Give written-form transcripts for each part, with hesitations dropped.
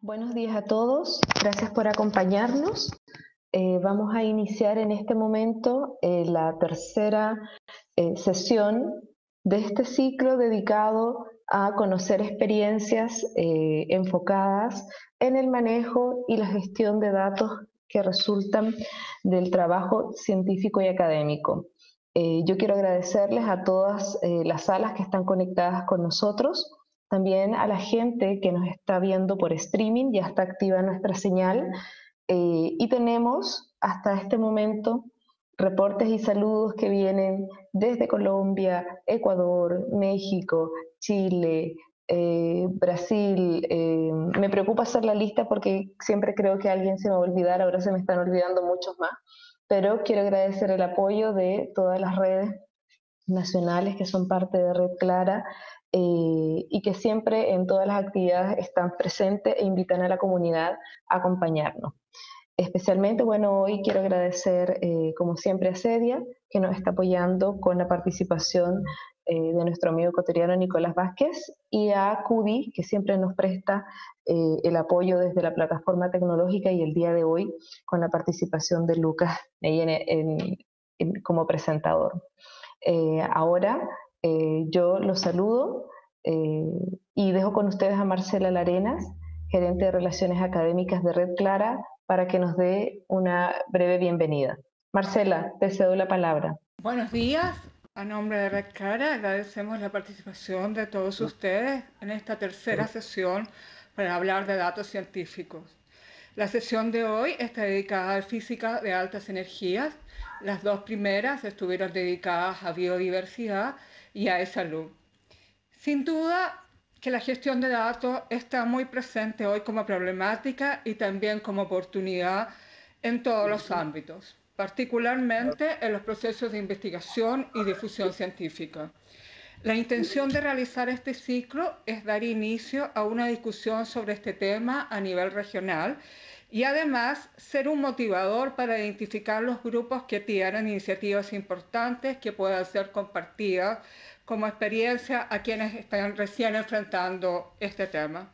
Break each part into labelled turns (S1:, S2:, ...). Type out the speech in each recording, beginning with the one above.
S1: Buenos días a todos, gracias por acompañarnos. Vamos a iniciar en este momento la tercera sesión de este ciclo dedicado a conocer experiencias enfocadas en el manejo y la gestión de datos que resultan del trabajo científico y académico. Yo quiero agradecerles a todas las salas que están conectadas con nosotros, también a la gente que nos está viendo por streaming. Ya está activa nuestra señal y tenemos hasta este momento reportes y saludos que vienen desde Colombia, Ecuador, México, Chile, Brasil. Me preocupa hacer la lista porque siempre creo que alguien se me va a olvidar, ahora se me están olvidando muchos más, pero quiero agradecer el apoyo de todas las redes nacionales que son parte de Red Clara y que siempre en todas las actividades están presentes e invitan a la comunidad a acompañarnos. Especialmente, bueno, hoy quiero agradecer, como siempre, a CEDIA, que nos está apoyando con la participación de nuestro amigo ecuatoriano Nicolás Vázquez, y a CUDI, que siempre nos presta el apoyo desde la plataforma tecnológica, y el día de hoy con la participación de Lucas como presentador. Ahora yo los saludo eh, y dejo con ustedes a Marcela Larenas, gerente de Relaciones Académicas de Red Clara, para que nos dé una breve bienvenida. Marcela, te cedo la palabra.
S2: Buenos días. A nombre de Red Clara agradecemos la participación de todos ustedes en esta tercera sesión para hablar de datos científicos. La sesión de hoy está dedicada a física de altas energías. Las dos primeras estuvieron dedicadas a biodiversidad y a salud. Sin duda que la gestión de datos está muy presente hoy como problemática y también como oportunidad en todos los ámbitos, particularmente en los procesos de investigación y difusión científica. La intención de realizar este ciclo es dar inicio a una discusión sobre este tema a nivel regional y además ser un motivador para identificar los grupos que tienen iniciativas importantes que puedan ser compartidas como experiencia a quienes están recién enfrentando este tema.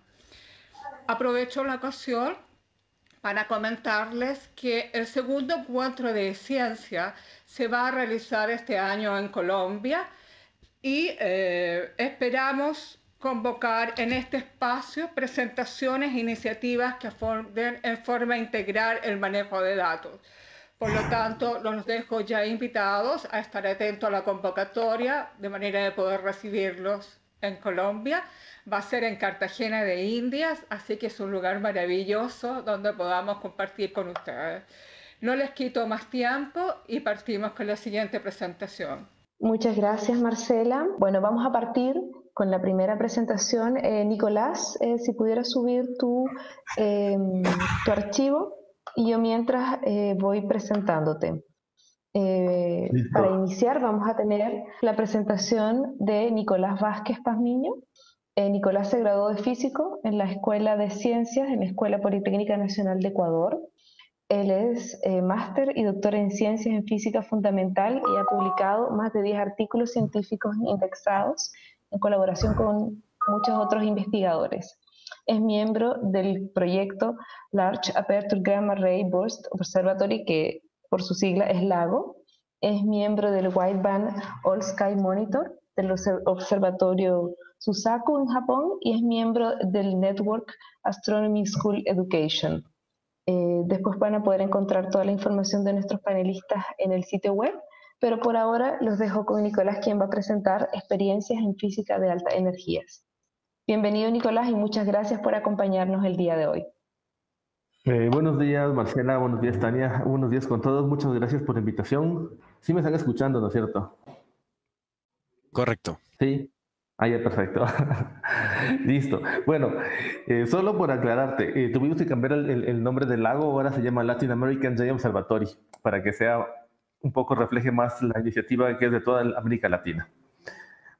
S2: Aprovecho la ocasión para comentarles que el segundo encuentro de ciencia se va a realizar este año en Colombia y esperamos convocar en este espacio presentaciones e iniciativas que aborden en forma integral el manejo de datos. Por lo tanto, los dejo ya invitados a estar atentos a la convocatoria de manera de poder recibirlos en Colombia. Va a ser en Cartagena de Indias, así que es un lugar maravilloso donde podamos compartir con ustedes. No les quito más tiempo y partimos con la siguiente presentación.
S1: Muchas gracias, Marcela. Bueno, vamos a partir con la primera presentación. Nicolás, si pudieras subir tu archivo y yo mientras voy presentándote. Para iniciar vamos a tener la presentación de Nicolás Vázquez Pazmiño. Nicolás se graduó de físico en la Escuela de Ciencias, en la Escuela Politécnica Nacional de Ecuador. Él es máster y doctor en Ciencias en Física Fundamental y ha publicado más de 10 artículos científicos indexados en colaboración con muchos otros investigadores. Es miembro del proyecto Large Aperture Gamma Ray Burst Observatory, que por su sigla es LAGO. Es miembro del Wideband All Sky Monitor del Observatorio Suzaku en Japón y es miembro del Network Astronomy School Education. Después van a poder encontrar toda la información de nuestros panelistas en el sitio web, pero por ahora los dejo con Nicolás, quien va a presentar experiencias en física de altas energías. Bienvenido, Nicolás, y muchas gracias por acompañarnos el día de hoy.
S3: Buenos días, Marcela, buenos días, Tania, buenos días con todos, muchas gracias por la invitación. Sí me están escuchando, ¿no es cierto?
S4: Correcto.
S3: Sí. Ah, ya, perfecto. Listo. Bueno, solo por aclararte, tuvimos que cambiar el nombre del lago, ahora se llama Latin American Ray Observatory, para que sea un poco refleje más la iniciativa que es de toda América Latina.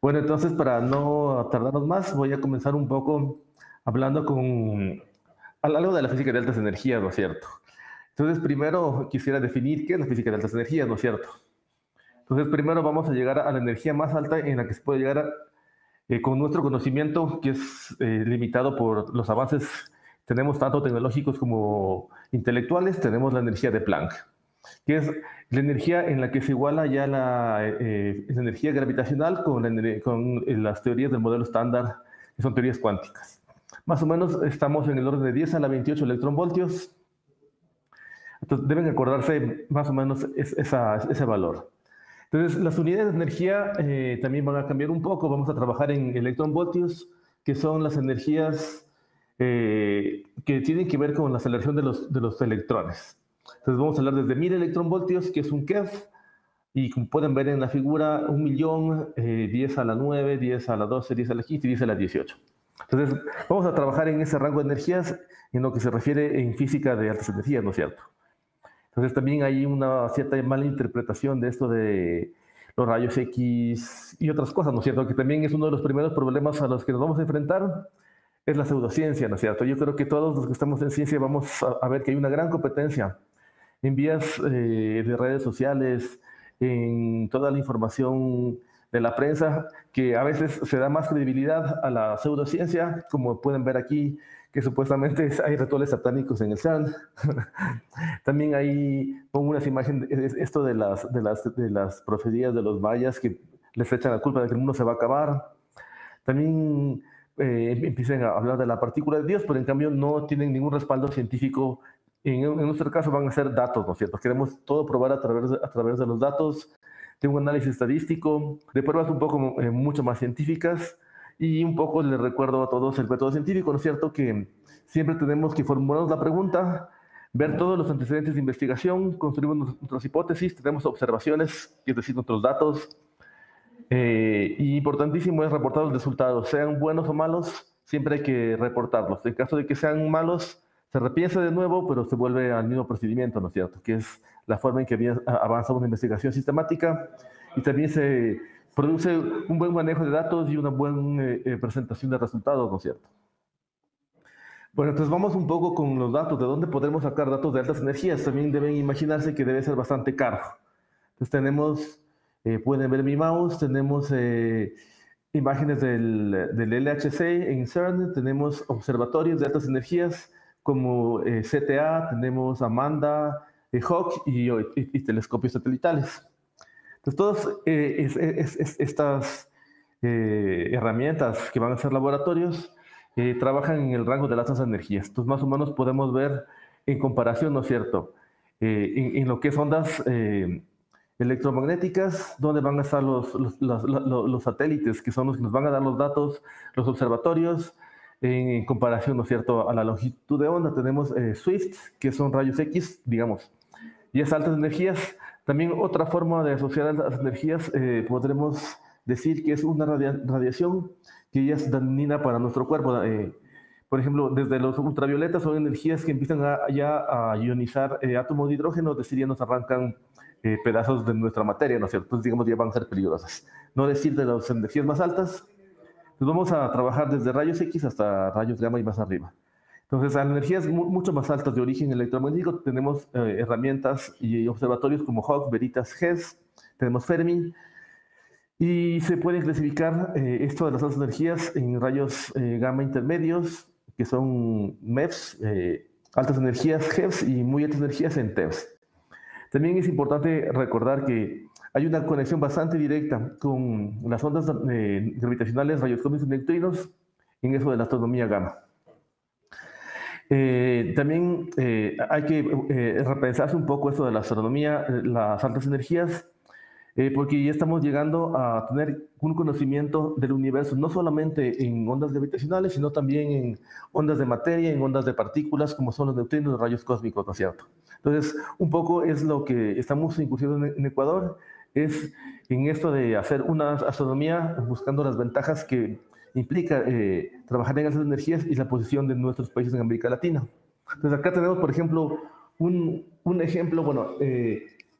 S3: Bueno, entonces para no tardarnos más, voy a comenzar un poco hablando con algo de la física de altas energías, ¿no es cierto? Entonces, primero quisiera definir qué es la física de altas energías, ¿no es cierto? Entonces, primero vamos a llegar a la energía más alta en la que se puede llegar con nuestro conocimiento, que es limitado por los avances tenemos tanto tecnológicos como intelectuales, tenemos la energía de Planck, que es la energía en la que se iguala ya la energía gravitacional con las teorías del modelo estándar, que son teorías cuánticas. Más o menos estamos en el orden de 10 a la 28 electronvoltios. Entonces deben acordarse más o menos ese valor. Entonces las unidades de energía también van a cambiar un poco. Vamos a trabajar en electronvoltios, que son las energías que tienen que ver con la aceleración de los electrones. Entonces vamos a hablar desde 1000 electronvoltios, que es un keV, y como pueden ver en la figura, 1.000.000, 10 a la 9, 10 a la 12, 10 a la 15 y 10 a la 18. Entonces vamos a trabajar en ese rango de energías en lo que se refiere en física de altas energías, ¿no es cierto? Entonces también hay una cierta mala interpretación de esto de los rayos X y otras cosas, ¿no es cierto? Que también es uno de los primeros problemas a los que nos vamos a enfrentar, es la pseudociencia, ¿no es cierto? Yo creo que todos los que estamos en ciencia vamos a ver que hay una gran competencia en vías de redes sociales, en toda la información de la prensa, que a veces se da más credibilidad a la pseudociencia, como pueden ver aquí, que supuestamente hay rituales satánicos en el CERN. También ahí pongo unas imágenes, esto de las profecías de los mayas, que les echan la culpa de que el mundo se va a acabar. También empiezan a hablar de la partícula de Dios, pero en cambio no tienen ningún respaldo científico. En nuestro caso van a ser datos, ¿no es cierto? Queremos todo probar a través de los datos, de un análisis estadístico, de pruebas un poco mucho más científicas, y un poco les recuerdo a todos el método científico, ¿no es cierto? Que siempre tenemos que formularnos la pregunta, ver todos los antecedentes de investigación, construimos nuestras hipótesis, tenemos observaciones, es decir, nuestros datos, y importantísimo es reportar los resultados, sean buenos o malos, siempre hay que reportarlos. En caso de que sean malos, se repiensa de nuevo, pero se vuelve al mismo procedimiento, ¿no es cierto? Que es la forma en que avanza una investigación sistemática, y también se produce un buen manejo de datos y una buena presentación de resultados, ¿no es cierto? Bueno, entonces vamos un poco con los datos. ¿De dónde podemos sacar datos de altas energías? También deben imaginarse que debe ser bastante caro. Entonces tenemos, pueden ver mi mouse, tenemos imágenes del LHC en CERN, tenemos observatorios de altas energías como CTA, tenemos Amanda, HAWC y telescopios satelitales. Entonces, todas estas herramientas que van a ser laboratorios trabajan en el rango de las altas energías. Entonces, más o menos podemos ver en comparación, ¿no es cierto?, en lo que es ondas electromagnéticas, donde van a estar los satélites, que son los que nos van a dar los datos, los observatorios, en comparación, ¿no es cierto?, a la longitud de onda. Tenemos SWIFT, que son rayos X, digamos, y es altas energías. También otra forma de asociar las energías podremos decir que es una radiación que ya es dañina para nuestro cuerpo. Por ejemplo, desde los ultravioletas son energías que empiezan a ionizar átomos de hidrógeno, es decir, ya nos arrancan pedazos de nuestra materia, ¿no es cierto? Entonces, digamos, ya van a ser peligrosas. No decir de las energías más altas, pues vamos a trabajar desde rayos X hasta rayos gamma y más arriba. Entonces, a energías mucho más altas de origen electromagnético tenemos herramientas y observatorios como HAWC, Veritas, GES, tenemos Fermi, y se puede clasificar esto de las altas energías en rayos gamma intermedios, que son MEVs, altas energías GEVs, y muy altas energías en TEVs. También es importante recordar que hay una conexión bastante directa con las ondas gravitacionales, rayos cósmicos y neutrinos en eso de la astronomía gamma. También hay que repensarse un poco eso de la astronomía, las altas energías, porque ya estamos llegando a tener un conocimiento del universo, no solamente en ondas gravitacionales, sino también en ondas de materia, en ondas de partículas, como son los neutrinos, los rayos cósmicos, ¿no es cierto? Entonces, un poco es lo que estamos incursionando en Ecuador, es en esto de hacer una astronomía buscando las ventajas que implica trabajar en altas energías y la posición de nuestros países en América Latina. Entonces, acá tenemos, por ejemplo, un ejemplo, bueno,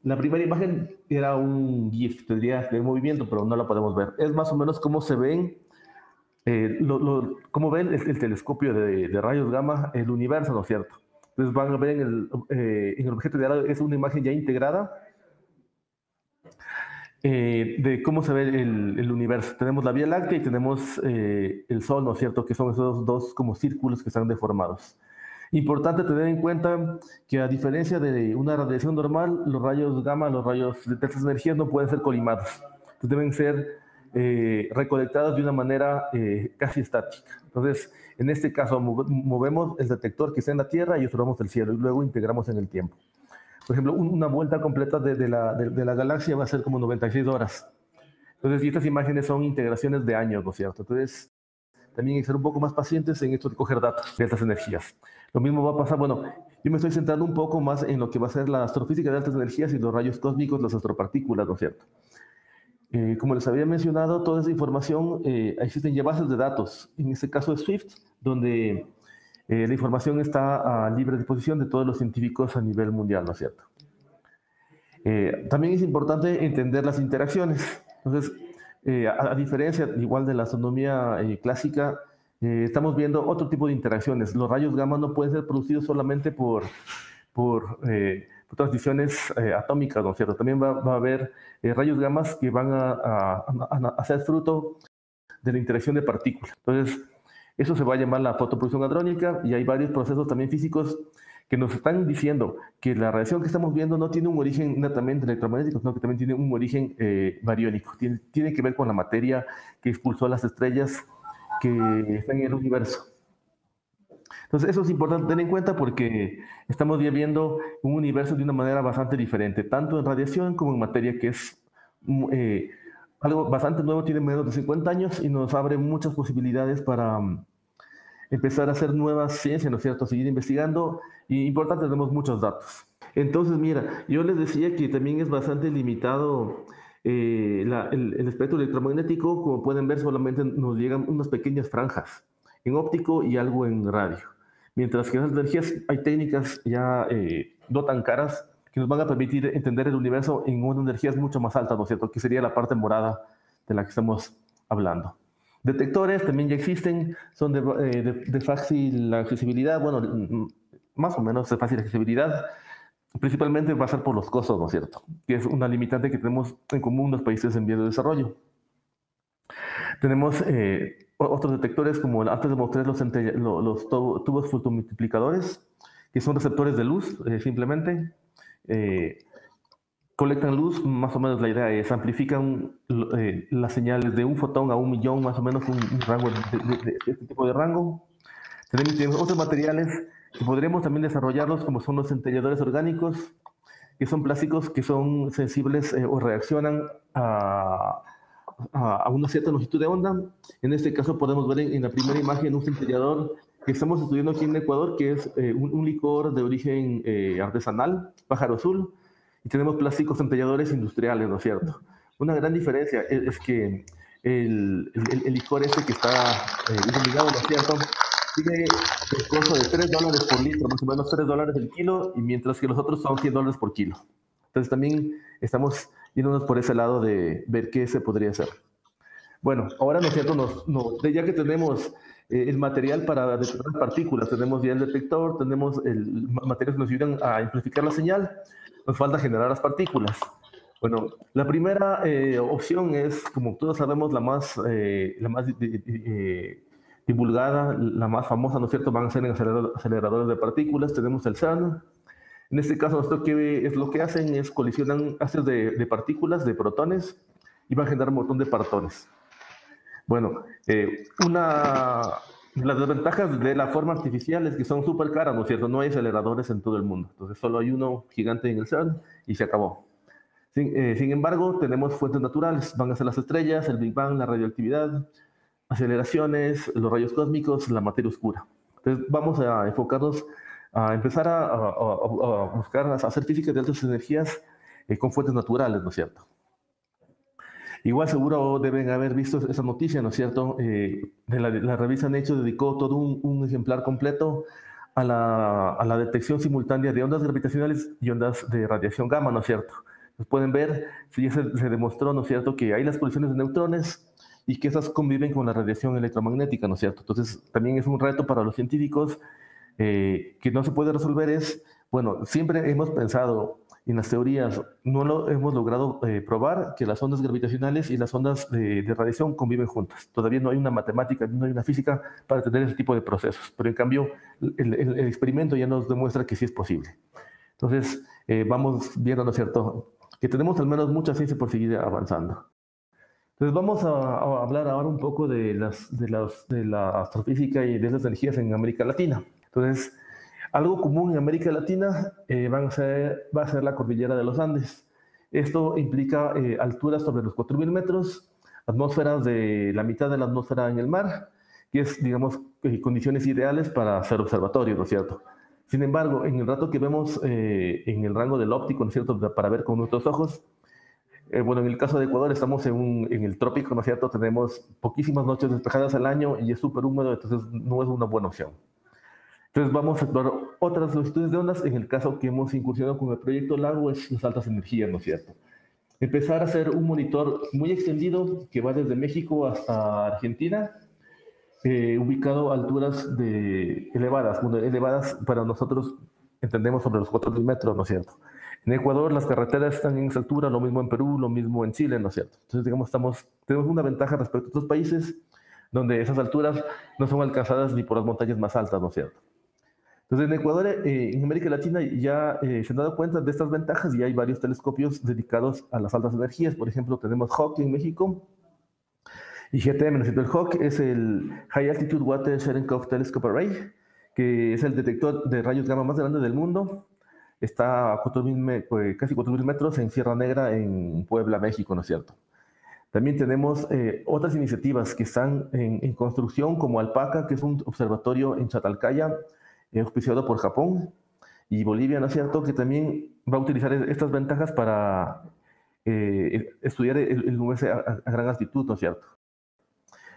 S3: la primera imagen era un GIF, tendría de movimiento, pero no la podemos ver. Es más o menos cómo se ven, cómo ven el telescopio de rayos gamma, el universo, ¿no es cierto? Entonces van a ver en el objeto ideal, es una imagen ya integrada de cómo se ve el universo. Tenemos la Vía Láctea y tenemos el Sol, ¿no es cierto? Que son esos dos como círculos que están deformados. Importante tener en cuenta que a diferencia de una radiación normal, los rayos gamma, los rayos de estas energías no pueden ser colimados. Entonces deben ser recolectados de una manera casi estática. Entonces, en este caso, movemos el detector que está en la Tierra y observamos el cielo y luego integramos en el tiempo. Por ejemplo, una vuelta completa de la galaxia va a ser como 96 horas. Entonces, y estas imágenes son integraciones de años, ¿no es cierto? Entonces, también hay que ser un poco más pacientes en esto de coger datos de estas energías. Lo mismo va a pasar, bueno, yo me estoy centrando un poco más en lo que va a ser la astrofísica de altas energías y los rayos cósmicos, las astropartículas, ¿no es cierto? Como les había mencionado, toda esa información, existen ya bases de datos, en este caso de Swift, donde la información está a libre disposición de todos los científicos a nivel mundial, ¿no es cierto? También es importante entender las interacciones. Entonces, a diferencia igual de la astronomía clásica, estamos viendo otro tipo de interacciones. Los rayos gamma no pueden ser producidos solamente por transiciones atómicas, ¿no es cierto? También va a haber rayos gamma que van a ser fruto de la interacción de partículas. Entonces, eso se va a llamar la fotoproducción hadrónica y hay varios procesos también físicos que nos están diciendo que la radiación que estamos viendo no tiene un origen netamente electromagnético, sino que también tiene un origen bariónico. Tiene que ver con la materia que expulsó a las estrellas que están en el universo. Entonces, eso es importante tener en cuenta porque estamos ya viendo un universo de una manera bastante diferente, tanto en radiación como en materia, que es algo bastante nuevo, tiene menos de 50 años y nos abre muchas posibilidades para empezar a hacer nuevas ciencias, ¿no es cierto? Seguir investigando y importante, tenemos muchos datos. Entonces, mira, yo les decía que también es bastante limitado el espectro electromagnético. Como pueden ver, solamente nos llegan unas pequeñas franjas en óptico y algo en radio. Mientras que en las energías hay técnicas ya no tan caras que nos van a permitir entender el universo en unas energías mucho más altas, ¿no es cierto? Que sería la parte morada de la que estamos hablando. Detectores también ya existen, son de fácil accesibilidad, bueno, más o menos de fácil accesibilidad. Principalmente va a ser por los costos, ¿no es cierto? Que es una limitante que tenemos en común los países en vías de desarrollo. Tenemos otros detectores, como antes de mostrar los tubos fotomultiplicadores, que son receptores de luz, simplemente. Colectan luz, más o menos la idea es amplifican las señales de un fotón a 1 millón, más o menos un rango de este tipo de rango. Tenemos otros materiales que podremos también desarrollarlos, como son los centelladores orgánicos, que son plásticos que son sensibles o reaccionan a una cierta longitud de onda. En este caso podemos ver en la primera imagen un centellador que estamos estudiando aquí en Ecuador, que es un licor de origen artesanal, pájaro azul, y tenemos plásticos centelladores industriales, ¿no es cierto? Una gran diferencia es que el licor ese que está iluminado, ¿no es cierto?, tiene el costo de $3 por litro, más o menos $3 el kilo, y mientras que los otros son $100 por kilo. Entonces también estamos yéndonos por ese lado de ver qué se podría hacer. Bueno, ahora, ¿no es cierto?, ya que tenemos el material para detectar partículas, tenemos ya el detector, tenemos materiales que nos ayudan a amplificar la señal, nos falta generar las partículas. Bueno, la primera opción es, como todos sabemos, la más divulgada, la más famosa, ¿no es cierto?, van a ser en aceleradores de partículas. Tenemos el CERN. En este caso, ¿qué es lo que hacen? Es colisionan haces de partículas, de protones, y van a generar un montón de partones. Bueno, las desventajas de la forma artificial es que son súper caras, ¿no es cierto? No hay aceleradores en todo el mundo. Entonces, solo hay uno gigante en el CERN y se acabó. Sin embargo, tenemos fuentes naturales. Van a ser las estrellas, el Big Bang, la radioactividad, aceleraciones, los rayos cósmicos, la materia oscura. Entonces, vamos a enfocarnos a empezar a buscar, a hacer física de altas energías con fuentes naturales, ¿no es cierto? Igual seguro deben haber visto esa noticia, ¿no es cierto? La revista Nature dedicó todo un ejemplar completo a la detección simultánea de ondas gravitacionales y ondas de radiación gamma, ¿no es cierto? Pues pueden ver, ya se demostró, ¿no es cierto?, que hay las colisiones de neutrones y que esas conviven con la radiación electromagnética, ¿no es cierto? Entonces, también es un reto para los científicos que no se puede resolver. Bueno, siempre hemos pensado en las teorías no lo hemos logrado probar que las ondas gravitacionales y las ondas de radiación conviven juntas. Todavía no hay una matemática, no hay una física para tener ese tipo de procesos, pero en cambio el experimento ya nos demuestra que sí es posible. Entonces, vamos viendo, ¿no es cierto?, que tenemos al menos mucha ciencia por seguir avanzando. Entonces, vamos a hablar ahora un poco de la astrofísica y de las energías en América Latina. Entonces, algo común en América Latina va a ser la cordillera de los Andes. Esto implica alturas sobre los 4.000 metros, atmósferas de la mitad de la atmósfera en el mar, que es, digamos, condiciones ideales para hacer observatorios, ¿no es cierto? Sin embargo, en el rato que vemos en el rango del óptico, ¿no es cierto?, para ver con nuestros ojos, bueno, en el caso de Ecuador estamos en el trópico, ¿no es cierto? Tenemos poquísimas noches despejadas al año y es súper húmedo, entonces no es una buena opción. Entonces vamos a explorar otras longitudes de ondas. En el caso que hemos incursionado con el proyecto LAGO es las altas energías, ¿no es cierto? Empezar a hacer un monitor muy extendido que va desde México hasta Argentina, ubicado a alturas elevadas. Bueno, elevadas para nosotros entendemos sobre los 4.000 metros, ¿no es cierto? En Ecuador las carreteras están en esa altura, lo mismo en Perú, lo mismo en Chile, ¿no es cierto? Entonces, digamos, tenemos una ventaja respecto a otros países donde esas alturas no son alcanzadas ni por las montañas más altas, ¿no es cierto? Entonces, en Ecuador, en América Latina, ya se han dado cuenta de estas ventajas y hay varios telescopios dedicados a las altas energías. Por ejemplo, tenemos HAWC en México y GTM. El HAWC es el High Altitude Water Cherenkov Telescope Array, que es el detector de rayos gamma más grande del mundo. Está a casi 4.000 metros en Sierra Negra, en Puebla, México, ¿no es cierto? También tenemos otras iniciativas que están en construcción, como ALPACA, que es un observatorio en Chatalcaya, auspiciado por Japón y Bolivia, ¿no es cierto?, que también va a utilizar estas ventajas para estudiar el universo a gran altitud, ¿no es cierto?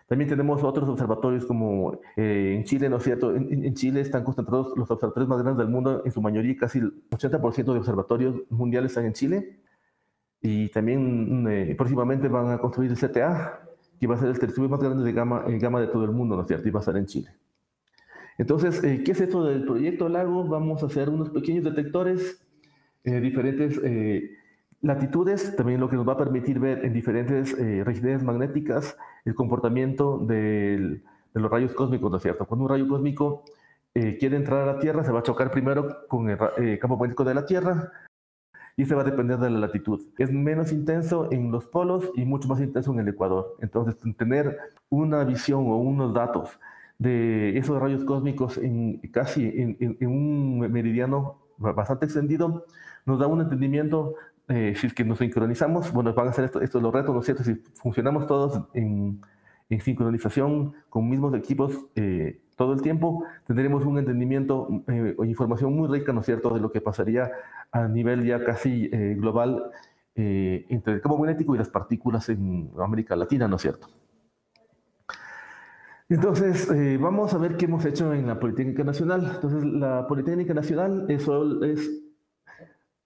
S3: También tenemos otros observatorios como en Chile, ¿no es cierto? En Chile están concentrados los observatorios más grandes del mundo, en su mayoría casi el 80% de observatorios mundiales están en Chile. Y también próximamente van a construir el CTA, que va a ser el telescopio más grande de gama de todo el mundo, ¿no es cierto? Y va a estar en Chile. Entonces, ¿qué es esto del proyecto LAGO? Vamos a hacer unos pequeños detectores, diferentes latitudes, también lo que nos va a permitir ver en diferentes regiones magnéticas el comportamiento de los rayos cósmicos, ¿no es cierto? Cuando un rayo cósmico quiere entrar a la Tierra, se va a chocar primero con el campo magnético de la Tierra, y se va a depender de la latitud. Es menos intenso en los polos y mucho más intenso en el Ecuador. Entonces, tener una visión o unos datos de esos rayos cósmicos casi en un meridiano bastante extendido nos da un entendimiento. Si es que nos sincronizamos, bueno, van a ser estos los retos, ¿no es cierto? Si funcionamos todos en sincronización con mismos equipos todo el tiempo, tendremos un entendimiento o información muy rica, ¿no es cierto?, de lo que pasaría a nivel ya casi global entre el campo magnético y las partículas en América Latina, ¿no es cierto? Entonces, vamos a ver qué hemos hecho en la Politécnica Nacional. Entonces, la Politécnica Nacional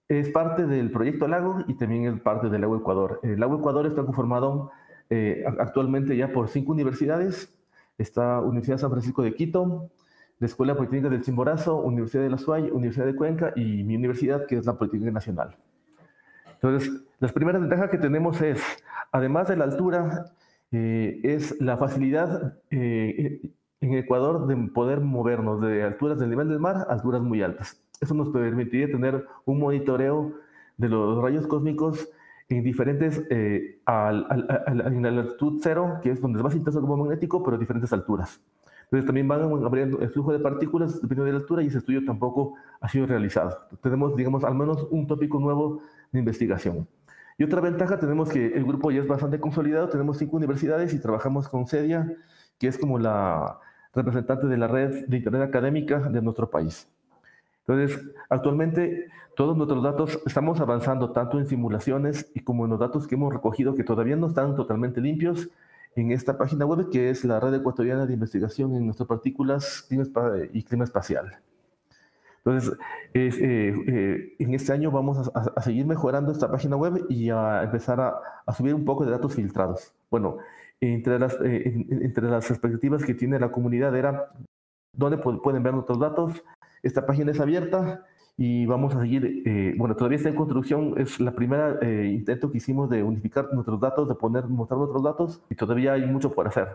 S3: es parte del proyecto LAGO y también es parte del LAGO Ecuador. El LAGO Ecuador está conformado actualmente ya por 5 universidades. Está Universidad San Francisco de Quito, la Escuela Politécnica del Chimborazo, Universidad de la SUAY, Universidad de Cuenca y mi universidad, que es la Politécnica Nacional. Entonces, las primeras ventajas que tenemos es, además de la altura, es la facilidad en Ecuador de poder movernos de alturas del nivel del mar a alturas muy altas. Eso nos permitiría tener un monitoreo de los rayos cósmicos en diferentes, en la latitud cero, que es donde es más intenso el campo magnético, pero a diferentes alturas. Entonces también van abriendo el flujo de partículas dependiendo de la altura y ese estudio tampoco ha sido realizado. Tenemos, digamos, al menos un tópico nuevo de investigación. Y otra ventaja, tenemos que el grupo ya es bastante consolidado, tenemos 5 universidades y trabajamos con CEDIA, que es como la representante de la red de Internet académica de nuestro país. Entonces, actualmente todos nuestros datos estamos avanzando tanto en simulaciones y como en los datos que hemos recogido que todavía no están totalmente limpios en esta página web que es la Red Ecuatoriana de Investigación en Nanopartículas y Clima Espacial. Entonces, en este año vamos a seguir mejorando esta página web y a empezar a subir un poco de datos filtrados. Bueno, entre las expectativas que tiene la comunidad era dónde pueden ver nuestros datos. Esta página es abierta y vamos a seguir, bueno, todavía está en construcción, es la primera intento que hicimos de unificar nuestros datos, de mostrar nuestros datos, y todavía hay mucho por hacer.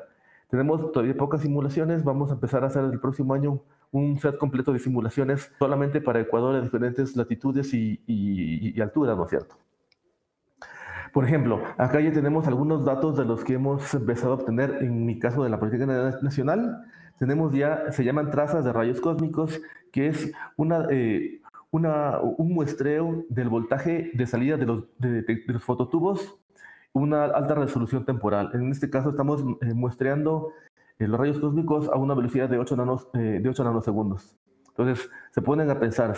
S3: Tenemos todavía pocas simulaciones, vamos a empezar a hacer el próximo año un set completo de simulaciones solamente para Ecuador a diferentes latitudes y alturas, ¿no es cierto? Por ejemplo, acá ya tenemos algunos datos de los que hemos empezado a obtener, en mi caso de la Política Nacional. Tenemos ya, se llaman trazas de rayos cósmicos, que es un muestreo del voltaje de salida de los fototubos, una alta resolución temporal. En este caso estamos muestreando los rayos cósmicos a una velocidad de 8 nanosegundos. Entonces, se ponen a pensar,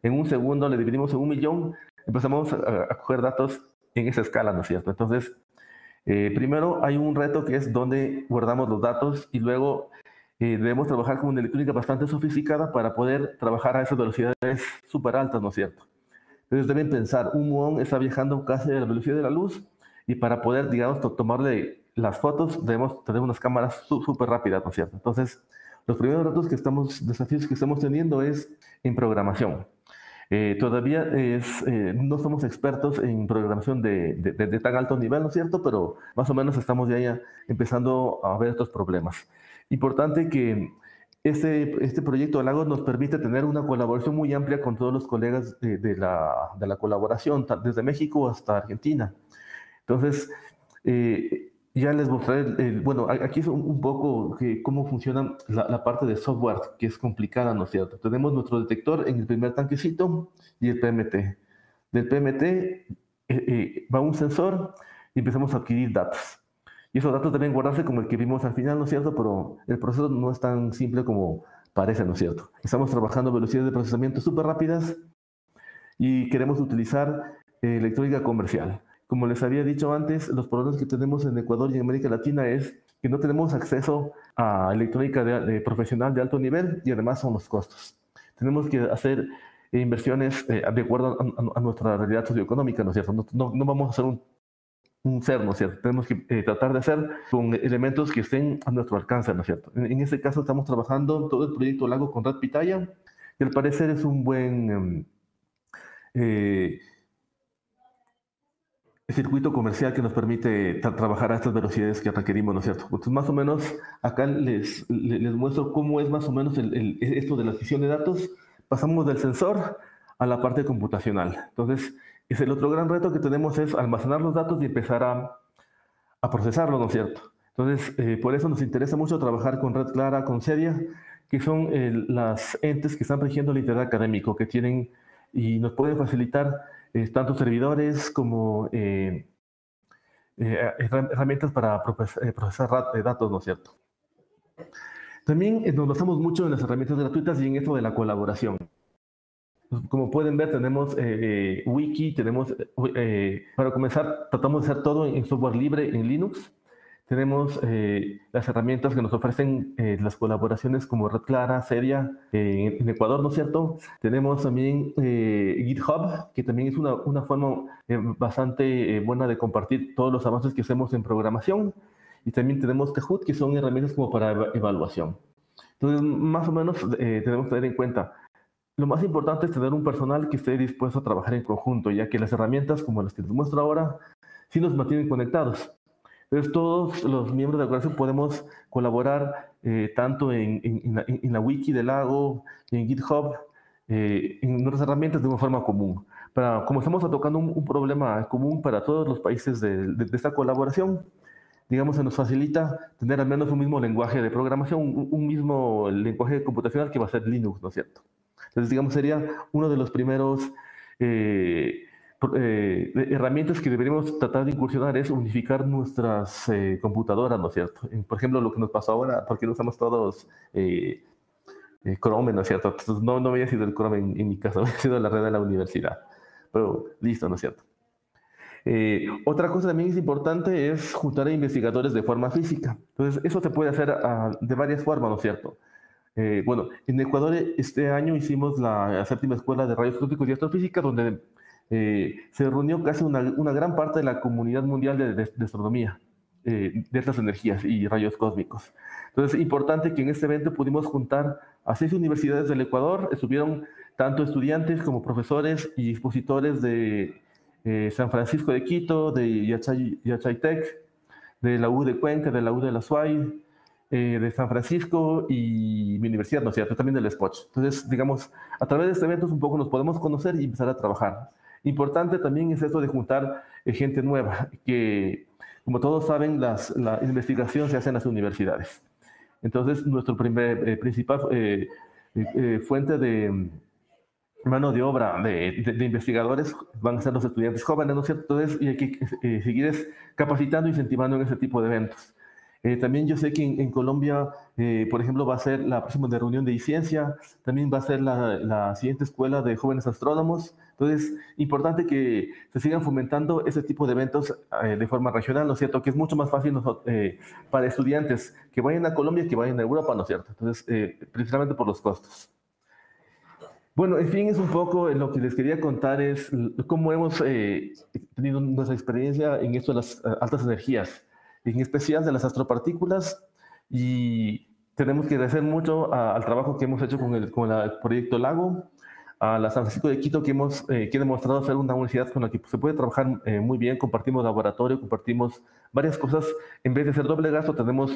S3: en un segundo le dividimos en 1.000.000, empezamos a coger datos en esa escala, ¿no es cierto? Entonces, primero hay un reto que es dónde guardamos los datos, y luego debemos trabajar con una electrónica bastante sofisticada para poder trabajar a esas velocidades súper altas, ¿no es cierto? Entonces deben pensar, un muón está viajando casi a la velocidad de la luz, y para poder, digamos, tomarle las fotos debemos tener unas cámaras súper rápidas, ¿no es cierto? Entonces, los primeros desafíos que estamos teniendo es en programación. Todavía no somos expertos en programación de tan alto nivel, ¿no es cierto? Pero más o menos estamos ya empezando a ver estos problemas. Importante que este proyecto Lagos nos permite tener una colaboración muy amplia con todos los colegas de la colaboración, desde México hasta Argentina. Entonces, ya les mostraré, bueno, aquí es un poco cómo funciona la parte de software, que es complicada, ¿no es cierto? Tenemos nuestro detector en el primer tanquecito y el PMT. Del PMT va un sensor y empezamos a adquirir datos. Y esos datos deben guardarse como el que vimos al final, ¿no es cierto? Pero el proceso no es tan simple como parece, ¿no es cierto? Estamos trabajando a velocidades de procesamiento súper rápidas y queremos utilizar electrónica comercial. Como les había dicho antes, los problemas que tenemos en Ecuador y en América Latina es que no tenemos acceso a electrónica profesional de alto nivel, y además son los costos. Tenemos que hacer inversiones de acuerdo a nuestra realidad socioeconómica, ¿no es cierto? No vamos a hacer un ser, ¿no es cierto? Tenemos que tratar de hacer con elementos que estén a nuestro alcance, ¿no es cierto? En este caso estamos trabajando todo el proyecto Lago con Red Pitaya, que al parecer es un buen circuito comercial que nos permite trabajar a estas velocidades que requerimos, ¿no es cierto? Entonces, más o menos, acá les muestro cómo es más o menos esto de la adquisición de datos. Pasamos del sensor a la parte computacional. Entonces, es el otro gran reto que tenemos, es almacenar los datos y empezar a procesarlos, ¿no es cierto? Entonces, por eso nos interesa mucho trabajar con Red Clara, con CEDIA, que son las entes que están rigiendo el internet académico, que tienen y nos pueden facilitar tanto servidores como herramientas para procesar datos, ¿no es cierto? También nos basamos mucho en las herramientas gratuitas y en esto de la colaboración. Como pueden ver, tenemos wiki, para comenzar, tratamos de hacer todo en software libre en Linux. Tenemos las herramientas que nos ofrecen las colaboraciones como Red Clara, CEDIA, en Ecuador, ¿no es cierto? Tenemos también GitHub, que también es una forma bastante buena de compartir todos los avances que hacemos en programación. Y también tenemos Kahoot, que son herramientas como para evaluación. Entonces, más o menos tenemos que tener en cuenta, lo más importante es tener un personal que esté dispuesto a trabajar en conjunto, ya que las herramientas como las que les muestro ahora sí nos mantienen conectados. Entonces, todos los miembros de la organización podemos colaborar tanto en la wiki del Lago, en GitHub, en nuestras herramientas de una forma común. Como estamos tocando un problema común para todos los países de esta colaboración, digamos, se nos facilita tener al menos un mismo lenguaje de programación, un mismo lenguaje computacional que va a ser Linux, ¿no es cierto? Entonces, digamos, sería uno de los primeros herramientas que deberíamos tratar de incursionar, es unificar nuestras computadoras, ¿no es cierto? Por ejemplo, lo que nos pasó ahora, porque no usamos todos Chrome, ¿no es cierto? Entonces, no había sido el Chrome en mi caso, había sido la red de la universidad. Pero listo, ¿no es cierto? Otra cosa también es importante es juntar a investigadores de forma física. Entonces, eso se puede hacer de varias formas, ¿no es cierto? Bueno, en Ecuador este año hicimos la 7ª Escuela de Rayos Cósmicos y Astrofísica, donde se reunió casi una gran parte de la comunidad mundial de astronomía, de estas energías y rayos cósmicos. Entonces, es importante que en este evento pudimos juntar a 6 universidades del Ecuador, estuvieron tanto estudiantes como profesores y expositores de San Francisco de Quito, de Yachaytec, de la U de Cuenca, de la U de la SUAY, de San Francisco y mi universidad, ¿no es cierto? También del SPOCH. Entonces, digamos, a través de este evento un poco nos podemos conocer y empezar a trabajar. Importante también es esto de juntar gente nueva, que como todos saben, la investigación se hace en las universidades. Entonces, nuestro principal fuente de mano de obra de investigadores van a ser los estudiantes jóvenes, ¿no es cierto? Entonces, y hay que seguir capacitando e incentivando en ese tipo de eventos. También yo sé que en Colombia, por ejemplo, va a ser la próxima reunión de iCiencia, también va a ser la siguiente escuela de jóvenes astrónomos. Entonces, importante que se sigan fomentando ese tipo de eventos de forma regional, ¿no es cierto? Que es mucho más fácil para estudiantes que vayan a Colombia que vayan a Europa, ¿no es cierto? Entonces, principalmente por los costos. Bueno, en fin, es un poco lo que les quería contar es cómo hemos tenido nuestra experiencia en esto de las altas energías, en especial de las astropartículas, y tenemos que agradecer mucho al trabajo que hemos hecho con el proyecto Lago, a la San Francisco de Quito, que ha demostrado ser una universidad con la que se puede trabajar muy bien. Compartimos laboratorio, compartimos varias cosas. En vez de ser doble gasto, tenemos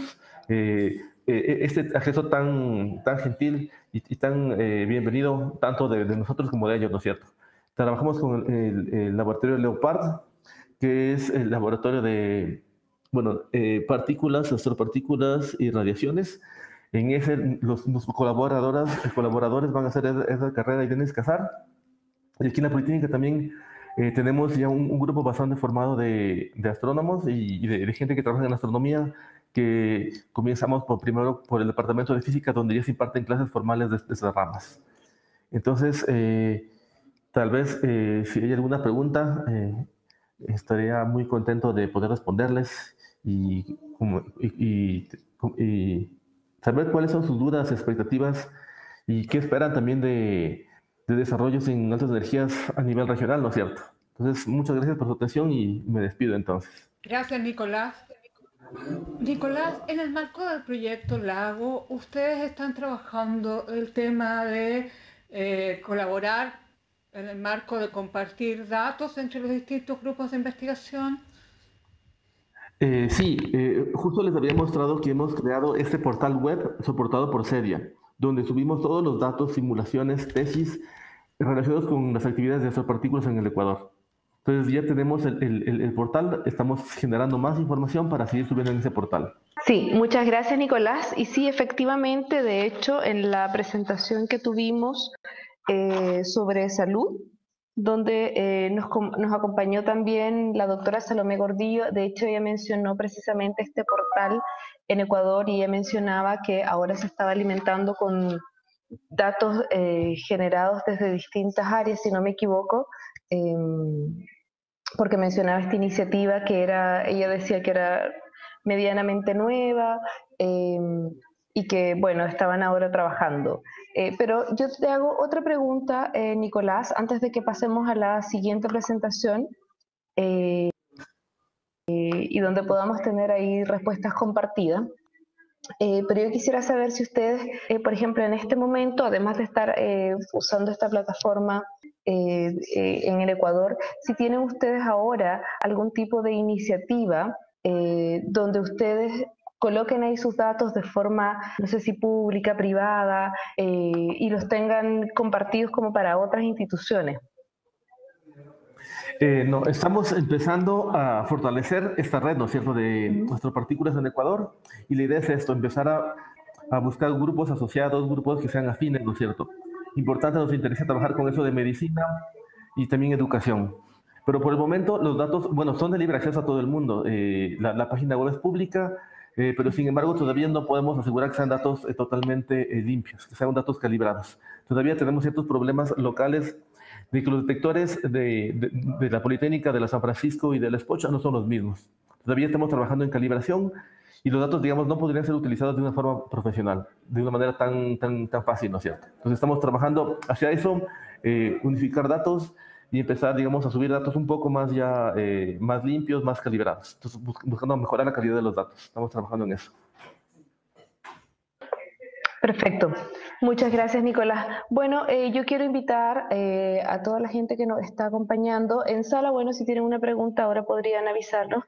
S3: este acceso tan gentil y tan bienvenido, tanto de nosotros como de ellos, ¿no es cierto? Trabajamos con el laboratorio Leopard, que es el laboratorio de partículas, astropartículas y radiaciones. En ese, los colaboradores van a hacer esa carrera Irene Casar. Y aquí en la Politécnica también tenemos ya un grupo bastante formado de astrónomos y de gente que trabaja en astronomía, que comenzamos primero por el departamento de física, donde ya se imparten clases formales de esas ramas. Entonces, tal vez si hay alguna pregunta, estaría muy contento de poder responderles y saber cuáles son sus dudas, expectativas y qué esperan también de desarrollos en altas energías a nivel regional, ¿no es cierto? Entonces, muchas gracias por su atención y me despido entonces.
S2: Gracias, Nicolás. Nicolás, en el marco del proyecto Lago, ustedes están trabajando el tema de colaborar en el marco de compartir datos entre los distintos grupos de investigación.
S3: Sí, justo les había mostrado que hemos creado este portal web soportado por Cedia, donde subimos todos los datos, simulaciones, tesis relacionados con las actividades de astropartículas en el Ecuador. Entonces ya tenemos el portal, estamos generando más información para seguir subiendo en ese portal.
S1: Sí, muchas gracias, Nicolás. Y sí, efectivamente, de hecho, en la presentación que tuvimos sobre salud, donde nos acompañó también la doctora Salomé Gordillo. De hecho, ella mencionó precisamente este portal en Ecuador y ella mencionaba que ahora se estaba alimentando con datos generados desde distintas áreas, si no me equivoco, porque mencionaba esta iniciativa que ella decía que era medianamente nueva y que, bueno, estaban ahora trabajando. Pero yo te hago otra pregunta, Nicolás, antes de que pasemos a la siguiente presentación y donde podamos tener ahí respuestas compartidas. Pero yo quisiera saber si ustedes, por ejemplo, en este momento, además de estar usando esta plataforma en el Ecuador, si tienen ustedes ahora algún tipo de iniciativa donde ustedes coloquen ahí sus datos de forma, no sé si pública, privada, y los tengan compartidos como para otras instituciones.
S3: No, estamos empezando a fortalecer esta red, ¿no es cierto?, de astropartículas en Ecuador, y la idea es esto, empezar a buscar grupos asociados, grupos que sean afines, ¿no es cierto? Importante, nos interesa trabajar con eso de medicina y también educación. Pero por el momento los datos, bueno, son de libre acceso a todo el mundo. La página web es pública, pero sin embargo todavía no podemos asegurar que sean datos totalmente limpios, que sean datos calibrados. Todavía tenemos ciertos problemas locales de que los detectores de la Politécnica, de la San Francisco y de la SPOCH no son los mismos. Todavía estamos trabajando en calibración y los datos, digamos, no podrían ser utilizados de una forma profesional, de una manera tan fácil, ¿no es cierto? Entonces estamos trabajando hacia eso, unificar datos y empezar, digamos, a subir datos un poco más ya, más limpios, más calibrados. Entonces buscando mejorar la calidad de los datos. Estamos trabajando en eso.
S1: Perfecto. Muchas gracias, Nicolás. Bueno, yo quiero invitar a toda la gente que nos está acompañando en sala. Bueno, si tienen una pregunta ahora podrían avisarnos.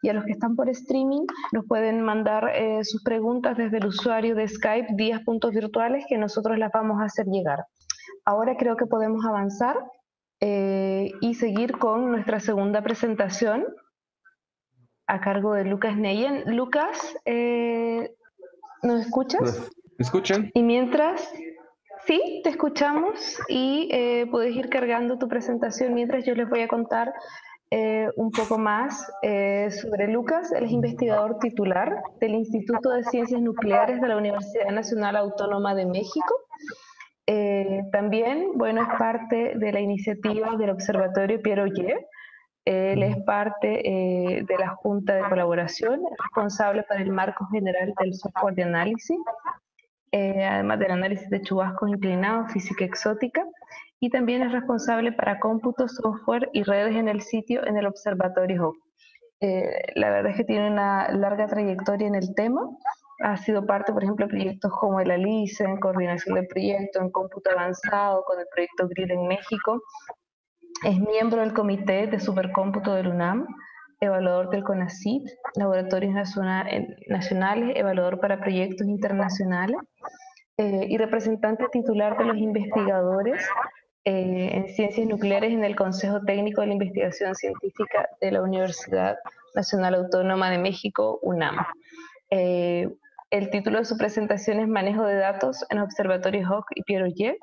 S1: Y a los que están por streaming nos pueden mandar sus preguntas desde el usuario de Skype días.virtuales que nosotros las vamos a hacer llegar. Ahora creo que podemos avanzar y seguir con nuestra segunda presentación a cargo de Lucas Neyen. Lucas, ¿nos escuchas?
S4: ¿Me escuchan?
S1: Y mientras, sí, te escuchamos y puedes ir cargando tu presentación mientras yo les voy a contar un poco más sobre Lucas. Él es investigador titular del Instituto de Ciencias Nucleares de la Universidad Nacional Autónoma de México. También, bueno, es parte de la iniciativa del Observatorio Pierre Ogier. Él es parte de la Junta de Colaboración, es responsable para el marco general del software de análisis, además del análisis de chubascos inclinados, física exótica, y también es responsable para cómputo, software y redes en el sitio en el Observatorio HOC. La verdad es que tiene una larga trayectoria en el tema. Ha sido parte, por ejemplo, de proyectos como el ALICE, en coordinación del proyecto, en cómputo avanzado, con el proyecto GRID en México. Es miembro del Comité de Supercómputo del UNAM, evaluador del CONACYT, Laboratorios Nacionales, evaluador para proyectos internacionales y representante titular de los investigadores en ciencias nucleares en el Consejo Técnico de la Investigación Científica de la Universidad Nacional Autónoma de México, UNAM. El título de su presentación es Manejo de datos en Observatorio HOC y Pierre Ogier.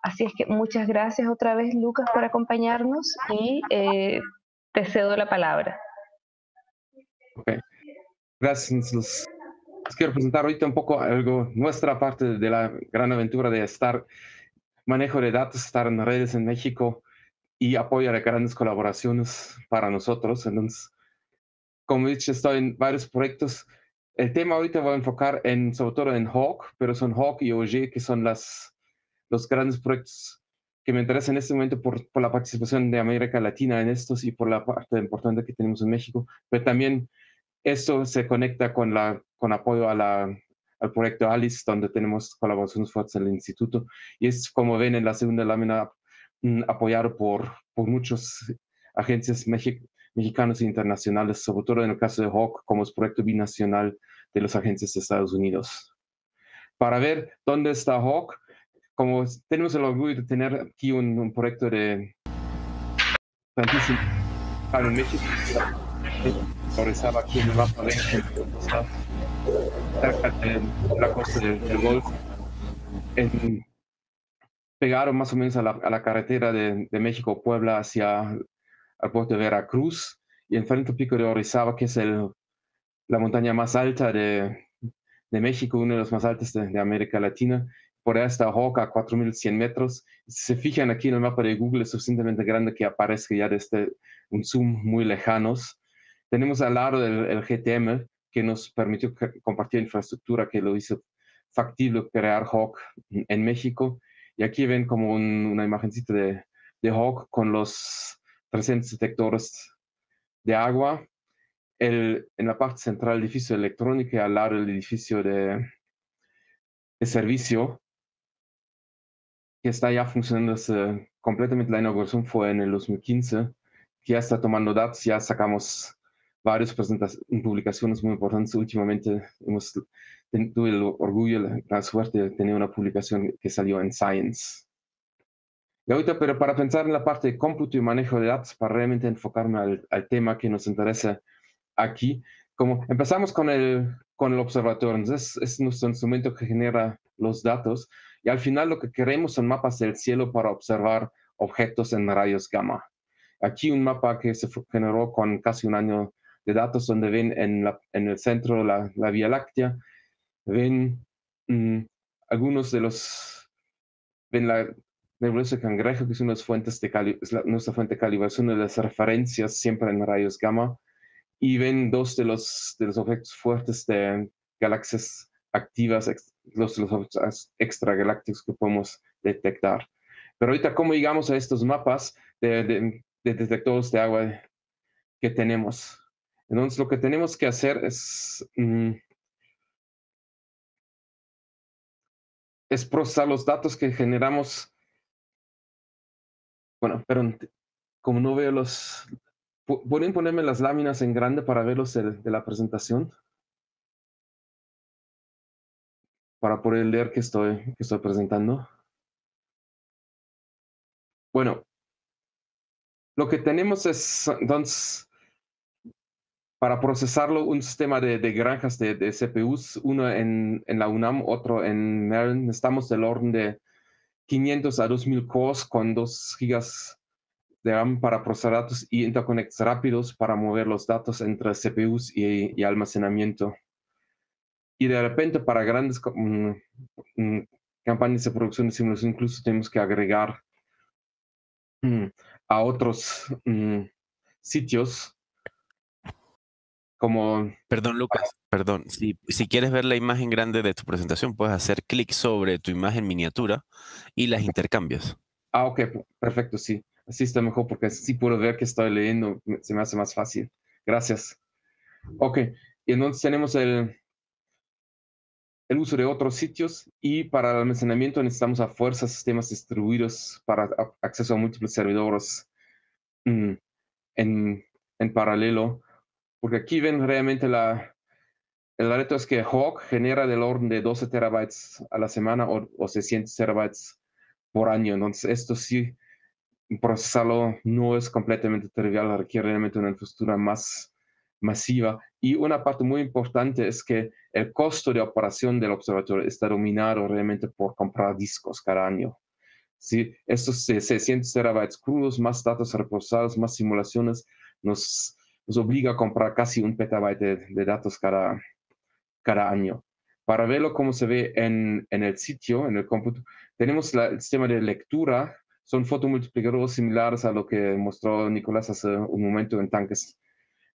S1: Así es que muchas gracias otra vez, Lucas, por acompañarnos y te cedo la palabra.
S4: Ok, gracias. Les quiero presentar ahorita un poco algo, nuestra parte de la gran aventura de manejo de datos, estar en redes en México y apoyar a grandes colaboraciones para nosotros. Entonces, como he dicho, estoy en varios proyectos. El tema ahorita voy a enfocar sobre todo en HAWC, pero son HAWC y Auger, que son los grandes proyectos que me interesan en este momento por la participación de América Latina en estos y por la parte importante que tenemos en México. Pero también esto se conecta con apoyo al proyecto ALICE, donde tenemos colaboraciones fuertes en el instituto. Y es, como ven en la segunda lámina, apoyado por muchas agencias mexicanas e internacionales, sobre todo en el caso de HAWC, como es proyecto binacional de las agencias de Estados Unidos. Para ver dónde está HAWC, como tenemos el orgullo de tener aquí un proyecto de tantísimo en México, aquí en el mapa de está cerca de la costa del Golfo, pegado más o menos a la carretera de México-Puebla hacia el puerto de Veracruz, y enfrente al pico de Orizaba, que es la montaña más alta de México, una de las más altas de América Latina. Por ahí está HAWC a 4.100 metros. Si se fijan aquí en el mapa de Google, es suficientemente grande que aparezca ya desde un zoom muy lejanos. Tenemos al lado el GTM, que nos permitió compartir infraestructura que lo hizo factible crear HAWC en México. Y aquí ven como una imagencita de HAWC con los 300 detectores de agua. En la parte central del edificio de electrónica, al lado del edificio de servicio, que está ya funcionando completamente. La inauguración fue en el 2015, que ya está tomando datos. Ya sacamos varias publicaciones muy importantes. Últimamente tuve el orgullo, la suerte de tener una publicación que salió en Science. Y ahorita, pero para pensar en la parte de cómputo y manejo de datos, para realmente enfocarme al tema que nos interesa aquí, como empezamos con el observatorio. Entonces es nuestro instrumento que genera los datos, y al final lo que queremos son mapas del cielo para observar objetos en rayos gamma. Aquí un mapa que se generó con casi un año de datos, donde ven en el centro la Vía Láctea, ven algunos de ven la nebulosa de Cangrejo, que es una de las fuentes nuestra fuente de calibración de las referencias siempre en rayos gamma, y ven dos de los objetos fuertes de galaxias activas, los objetos extragalácticos que podemos detectar. Pero ahorita, ¿cómo llegamos a estos mapas de detectores de agua que tenemos? Entonces, lo que tenemos que hacer es es procesar los datos que generamos. Bueno, pero como no veo los... ¿Pueden ponerme las láminas en grande para verlos de la presentación? Para poder leer que estoy presentando. Bueno, lo que tenemos es, entonces, para procesarlo, un sistema de granjas de CPUs, uno en la UNAM, otro en Maryland. Estamos del orden de 500 a 2000 cores con 2 gigas de RAM para procesar datos y interconnects rápidos para mover los datos entre CPUs y almacenamiento. Y de repente para grandes campañas de producción de simulación incluso tenemos que agregar a otros sitios como...
S5: Perdón, Lucas, perdón. Si quieres ver la imagen grande de tu presentación, puedes hacer clic sobre tu imagen miniatura y las intercambias.
S4: Ok, perfecto, sí. Así está mejor porque sí puedo ver que estoy leyendo, se me hace más fácil. Gracias. Ok, y entonces tenemos el uso de otros sitios y para el almacenamiento necesitamos a fuerza sistemas distribuidos para acceso a múltiples servidores en paralelo, porque aquí ven realmente el reto es que Hawk genera del orden de 12 terabytes a la semana o 600 terabytes por año. Entonces, esto sí, procesarlo no es completamente trivial, requiere realmente una infraestructura más masiva. Y una parte muy importante es que el costo de operación del observatorio está dominado realmente por comprar discos cada año. ¿Sí? Estos 600 terabytes crudos, más datos reposados, más simulaciones, nos obliga a comprar casi 1 petabyte de datos cada año. Para verlo cómo se ve en el sitio, en el cómputo, tenemos el sistema de lectura. Son fotomultiplicadores similares a lo que mostró Nicolás hace un momento en tanques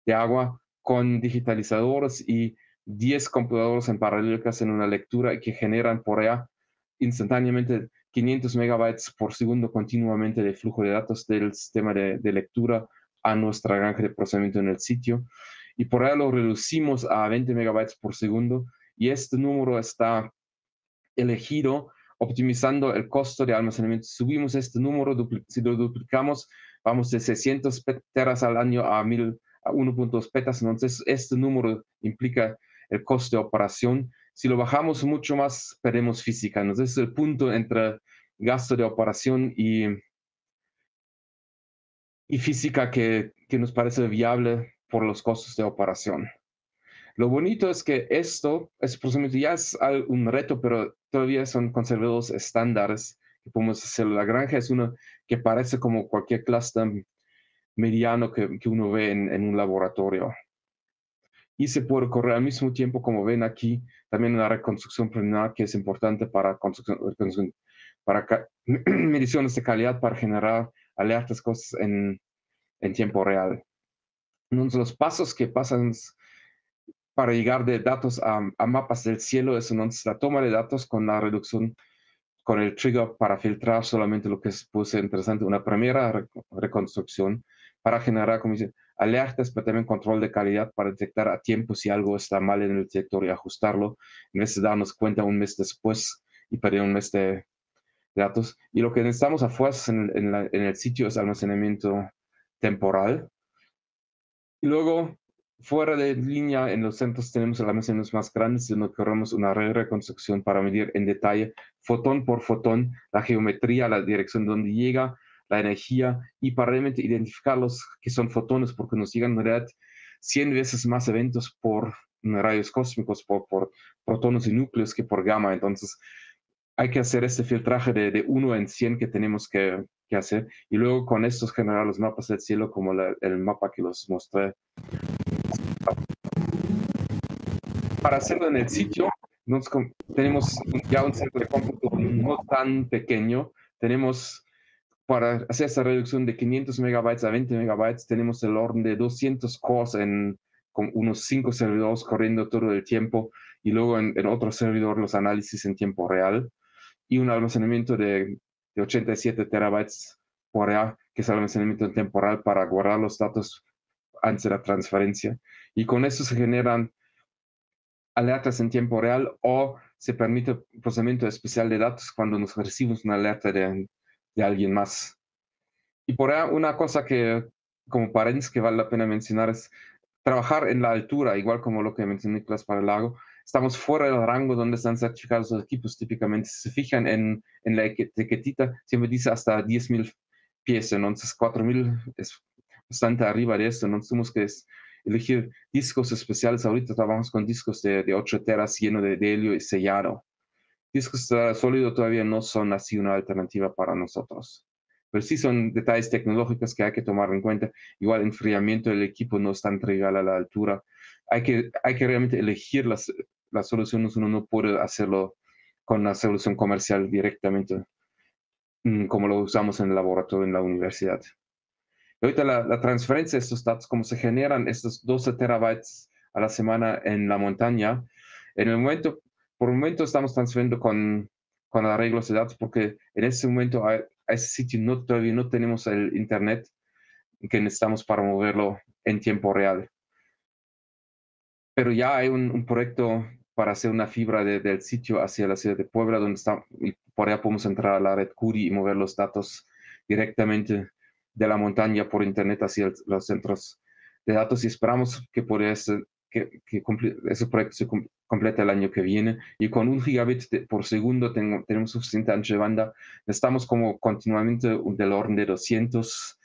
S4: de agua, con digitalizadores y 10 computadores en paralelo que hacen una lectura y que generan por allá instantáneamente 500 megabytes por segundo continuamente de flujo de datos del sistema de lectura a nuestra granja de procesamiento en el sitio. Y por allá lo reducimos a 20 megabytes por segundo y este número está elegido optimizando el costo de almacenamiento. Subimos este número, si lo duplicamos, vamos de 600 teras al año a 1.2 petas. Entonces, este número implica el costo de operación. Si lo bajamos mucho más, perdemos física. Entonces, es el punto entre gasto de operación y física que nos parece viable por los costos de operación. Lo bonito es que esto ya es un reto, pero todavía son conservados estándares que podemos hacer. La granja es uno que parece como cualquier cluster mediano que uno ve en un laboratorio. Y se puede correr al mismo tiempo, como ven aquí, también una reconstrucción preliminar que es importante para mediciones de calidad, para generar alertas, cosas en tiempo real. Entonces, los pasos que pasan para llegar de datos a mapas del cielo es entonces la toma de datos con la reducción, con el trigger para filtrar solamente lo que puede ser interesante, una primera reconstrucción para generar, como dice, alertas, pero también control de calidad para detectar a tiempo si algo está mal en el detector y ajustarlo, en vez de darnos cuenta un mes después y perder un mes de datos. Y lo que necesitamos a fuerzas en el sitio es almacenamiento temporal. Y luego, fuera de línea, en los centros tenemos almacenes más grandes donde queremos una reconstrucción para medir en detalle, fotón por fotón, la geometría, la dirección donde llega, la energía, y para realmente identificar los que son fotones, porque nos llegan en realidad 100 veces más eventos por rayos cósmicos, por protones y núcleos que por gamma. Entonces, hay que hacer este filtraje de 1 en 100 que tenemos que hacer, y luego con estos generar los mapas del cielo como el mapa que los mostré. Para hacerlo en el sitio, tenemos ya un centro de cómputo no tan pequeño. Tenemos, para hacer esta reducción de 500 megabytes a 20 megabytes, tenemos el orden de 200 cores con unos 5 servidores corriendo todo el tiempo, y luego en otro servidor los análisis en tiempo real, y un almacenamiento de 87 terabytes por allá, que es el almacenamiento temporal para guardar los datos antes de la transferencia. Y con eso se generan alertas en tiempo real o se permite procesamiento especial de datos cuando nos recibimos una alerta de alguien más. Y por ahí una cosa que, como paréntesis, que vale la pena mencionar es trabajar en la altura, igual como lo que mencionó Nicolás para el lago. Estamos fuera del rango donde están certificados los equipos. Típicamente, si se fijan en la etiquetita, siempre dice hasta 10.000 pies, entonces 4.000 es bastante arriba de esto. Entonces tenemos que elegir discos especiales. Ahorita trabajamos con discos de 8 teras lleno de helio y sellado. Discos sólidos todavía no son así una alternativa para nosotros. Pero sí son detalles tecnológicos que hay que tomar en cuenta. Igual el enfriamiento del equipo no es tan trivial a la altura. Hay que realmente elegir las soluciones. Uno no puede hacerlo con la solución comercial directamente, como lo usamos en el laboratorio en la universidad. Y ahorita la transferencia de estos datos, como se generan estos 12 terabytes a la semana en la montaña, por el momento estamos transfiriendo con arreglos de datos, porque en ese momento a ese sitio todavía no tenemos el internet que necesitamos para moverlo en tiempo real. Pero ya hay un proyecto para hacer una fibra del sitio hacia la ciudad de Puebla, donde está, y por allá podemos entrar a la red Curie y mover los datos directamente de la montaña por internet hacia los centros de datos, y esperamos que ese proyecto se complete el año que viene, y con 1 gigabit por segundo tenemos suficiente ancho de banda. Estamos como continuamente del orden de 200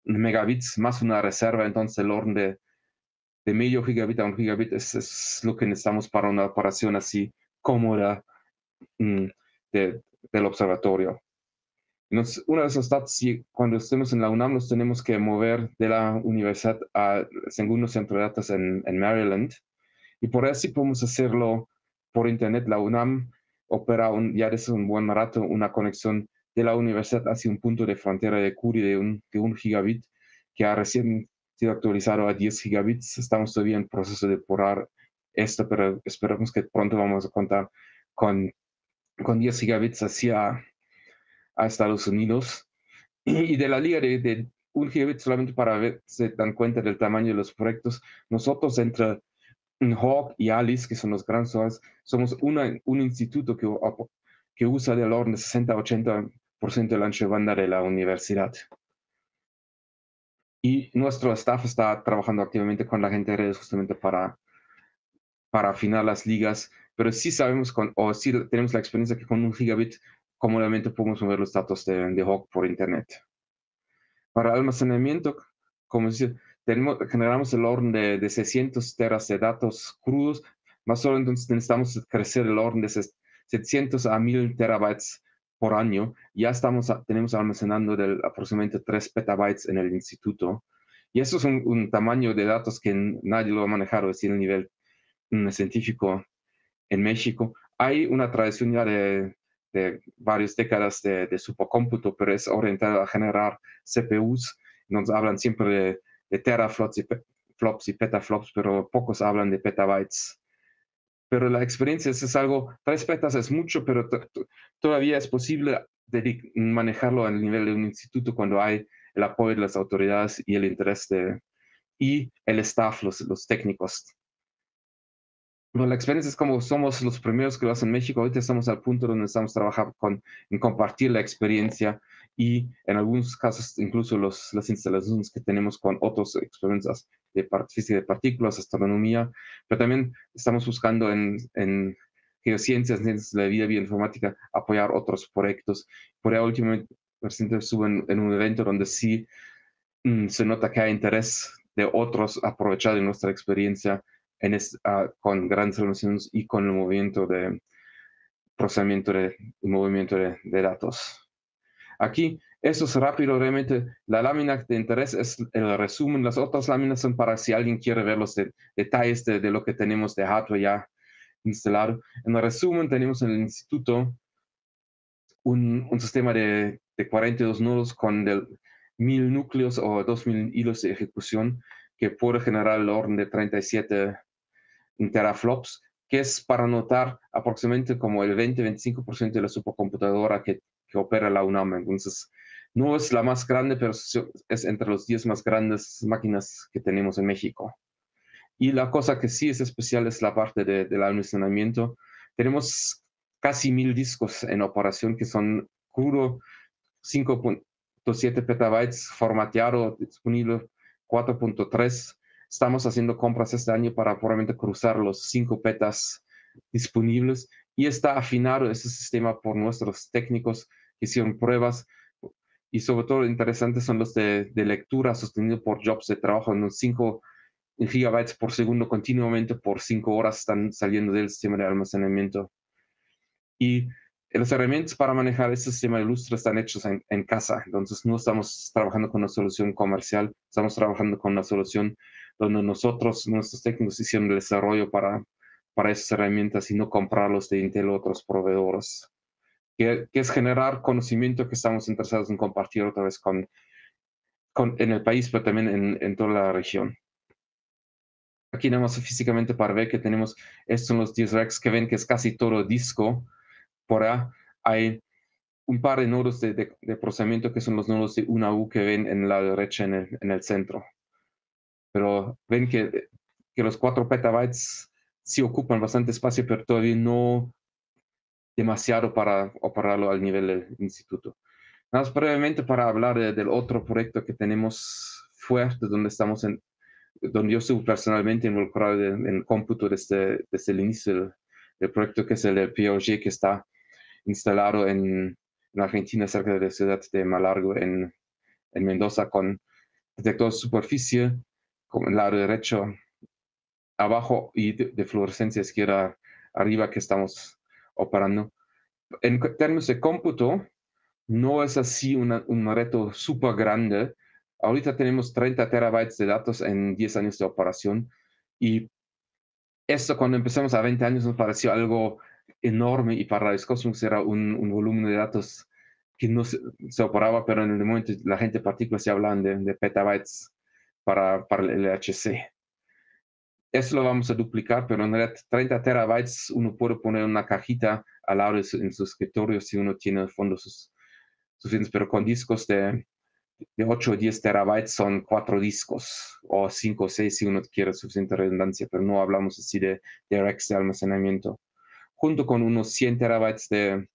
S4: megabits más una reserva, entonces el orden de medio gigabit a 1 gigabit es lo que necesitamos para una operación así cómoda del observatorio. Entonces, uno de esos datos, cuando estemos en la UNAM, los tenemos que mover de la universidad a segundo centro de datos en Maryland. Y por eso sí podemos hacerlo por internet. La UNAM opera ya desde un buen rato una conexión de la universidad hacia un punto de frontera de Curie de 1 gigabit, que ha recién sido actualizado a 10 gigabits. Estamos todavía en proceso de depurar esto, pero esperamos que pronto vamos a contar con 10 gigabits hacia a Estados Unidos. Y de la liga de 1 gigabit, solamente para ver, se dan cuenta del tamaño de los proyectos, nosotros entre Hawk y Alice, que son los grandes, somos un instituto que usa del orden de 60-80% del ancho de banda de la universidad. Y nuestro staff está trabajando activamente con la gente de redes justamente para afinar las ligas, pero sí sabemos, sí tenemos la experiencia que con 1 gigabit cómodamente podemos mover los datos de Hawk por internet. Para almacenamiento, como dice, generamos el orden de 600 teras de datos crudos, más solo entonces necesitamos crecer el orden de 700 a 1000 terabytes por año. Ya tenemos almacenando aproximadamente 3 petabytes en el instituto. Y eso es un tamaño de datos que nadie lo ha manejado, es decir, el nivel científico en México. Hay una tradición ya de varias décadas de supercómputo, pero es orientada a generar CPUs. Nos hablan siempre de teraflops y petaflops, pero pocos hablan de petabytes. Pero la experiencia es algo, 3 petas es mucho, pero todavía es posible manejarlo a nivel de un instituto cuando hay el apoyo de las autoridades y el interés y el staff, los técnicos. Bueno, la experiencia es como somos los primeros que lo hacen en México. Ahorita estamos al punto donde estamos trabajando en compartir la experiencia, y en algunos casos incluso las instalaciones que tenemos con otras experiencias de física de partículas, astronomía, pero también estamos buscando en geociencias, ciencias de la vida, bioinformática, apoyar otros proyectos. Por ahí últimamente recientemente estuve en un evento donde sí se nota que hay interés de otros aprovechar de nuestra experiencia con grandes almacenes y con el movimiento de procesamiento y movimiento de datos. Aquí, eso es rápido, realmente la lámina de interés es el resumen. Las otras láminas son para si alguien quiere ver los detalles de lo que tenemos de hardware ya instalado. En el resumen tenemos en el instituto un sistema de 42 nodos con 1000 núcleos o 2000 hilos de ejecución, que puede generar el orden de 37 teraflops, que es para notar aproximadamente como el 20-25% de la supercomputadora que opera la UNAM. Entonces, no es la más grande, pero es entre los 10 más grandes máquinas que tenemos en México. Y la cosa que sí es especial es la parte del almacenamiento. tenemos casi 1000 discos en operación que son crudo 5.7 petabytes, formateado, disponible 4.3. Estamos haciendo compras este año para probablemente cruzar los 5 petas disponibles y está afinado ese sistema por nuestros técnicos que hicieron pruebas y sobre todo interesantes son los de lectura sostenido por jobs de trabajo en unos 5 gigabytes por segundo continuamente por 5 horas están saliendo del sistema de almacenamiento. Y las herramientas para manejar este sistema de lustre están hechos en casa, entonces no estamos trabajando con una solución comercial, estamos trabajando con una solución donde nosotros, nuestros técnicos hicieron el desarrollo para esas herramientas y no comprarlos de Intel u otros proveedores, que es generar conocimiento que estamos interesados en compartir otra vez en el país, pero también en toda la región. Aquí tenemos físicamente para ver que tenemos, estos son los 10 racks que ven que es casi todo disco. Por ahí hay un par de nodos de procesamiento que son los nodos de 1U que ven en la derecha en el centro. Pero ven que los 4 petabytes sí ocupan bastante espacio, pero todavía no demasiado para operarlo al nivel del instituto. Nada más brevemente para hablar del otro proyecto que tenemos fuerte, donde yo estuve personalmente involucrado en el cómputo desde el inicio del proyecto, que es el de POG, que está instalado en Argentina, cerca de la ciudad de Malargüe, en Mendoza, con detector de superficie, con el lado derecho abajo y de fluorescencia izquierda arriba que estamos operando. En términos de cómputo, no es así un reto súper grande. Ahorita tenemos 30 terabytes de datos en 10 años de operación y esto cuando empezamos a 20 años nos pareció algo enorme y para Rayos Cósmicos era un volumen de datos que no se operaba, pero en el momento la gente partículas ya hablaban de petabytes para el LHC. Eso lo vamos a duplicar, pero en realidad 30 terabytes uno puede poner una cajita al lado en su escritorio si uno tiene fondos suficientes, pero con discos de 8 o 10 terabytes son 4 discos, o 5 o 6 si uno quiere suficiente redundancia, pero no hablamos así de racks de almacenamiento. Junto con unos 100 terabytes de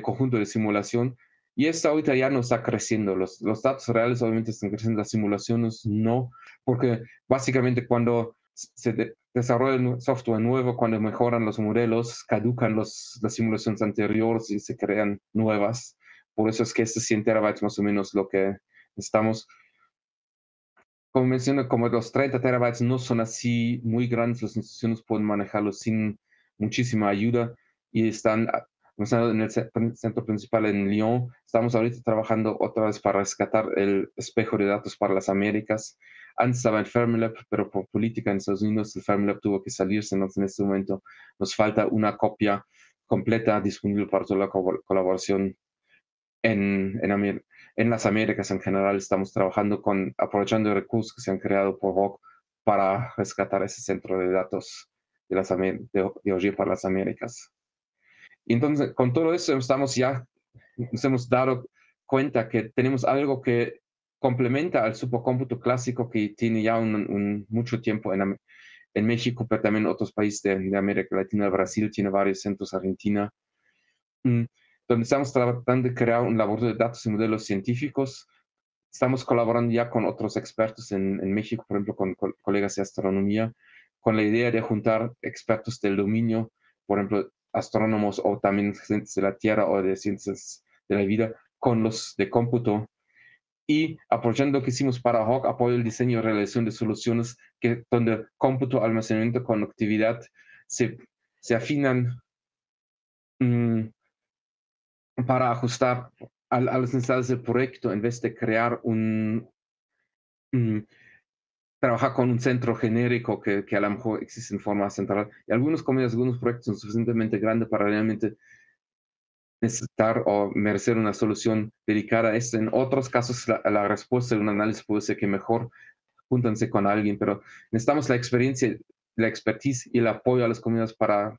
S4: conjunto de simulación, y esto ahorita ya no está creciendo. Los datos reales obviamente están creciendo, las simulaciones no, porque básicamente cuando se desarrolla un software nuevo, cuando mejoran los modelos, caducan las simulaciones anteriores y se crean nuevas. Por eso es que este 100 terabytes más o menos lo que estamos. Como mencioné, como los 30 terabytes no son así muy grandes, las instituciones pueden manejarlos sin muchísima ayuda y están en el centro principal en Lyon. Estamos ahorita trabajando otra vez para rescatar el espejo de datos para las Américas. Antes estaba en Fermilab, pero por política en Estados Unidos el Fermilab tuvo que salirse. Entonces en este momento nos falta una copia completa disponible para toda la colaboración en las Américas en general. Estamos trabajando aprovechando recursos que se han creado por ROC para rescatar ese centro de datos de OG para las Américas. Y entonces, con todo eso, nos hemos dado cuenta que tenemos algo que complementa al supercómputo clásico que tiene ya mucho tiempo en México, pero también en otros países de América Latina. Brasil tiene varios centros, Argentina, donde estamos tratando de crear un laboratorio de datos y modelos científicos. Estamos colaborando ya con otros expertos en México, por ejemplo, con colegas de astronomía, con la idea de juntar expertos del dominio, por ejemplo, astrónomos o también ciencias de la Tierra o de ciencias de la vida, con los de cómputo. Y aprovechando lo que hicimos para HAWC, apoyo el diseño y realización de soluciones donde cómputo, almacenamiento, conectividad se afinan para ajustar a las necesidades del proyecto en vez de crear trabajar con un centro genérico que a lo mejor existe en forma central. Y algunos proyectos son suficientemente grandes para realmente necesitar o merecer una solución dedicada a esto. En otros casos, la respuesta de un análisis puede ser que mejor júntanse con alguien, pero necesitamos la experiencia, la expertise y el apoyo a las comunidades para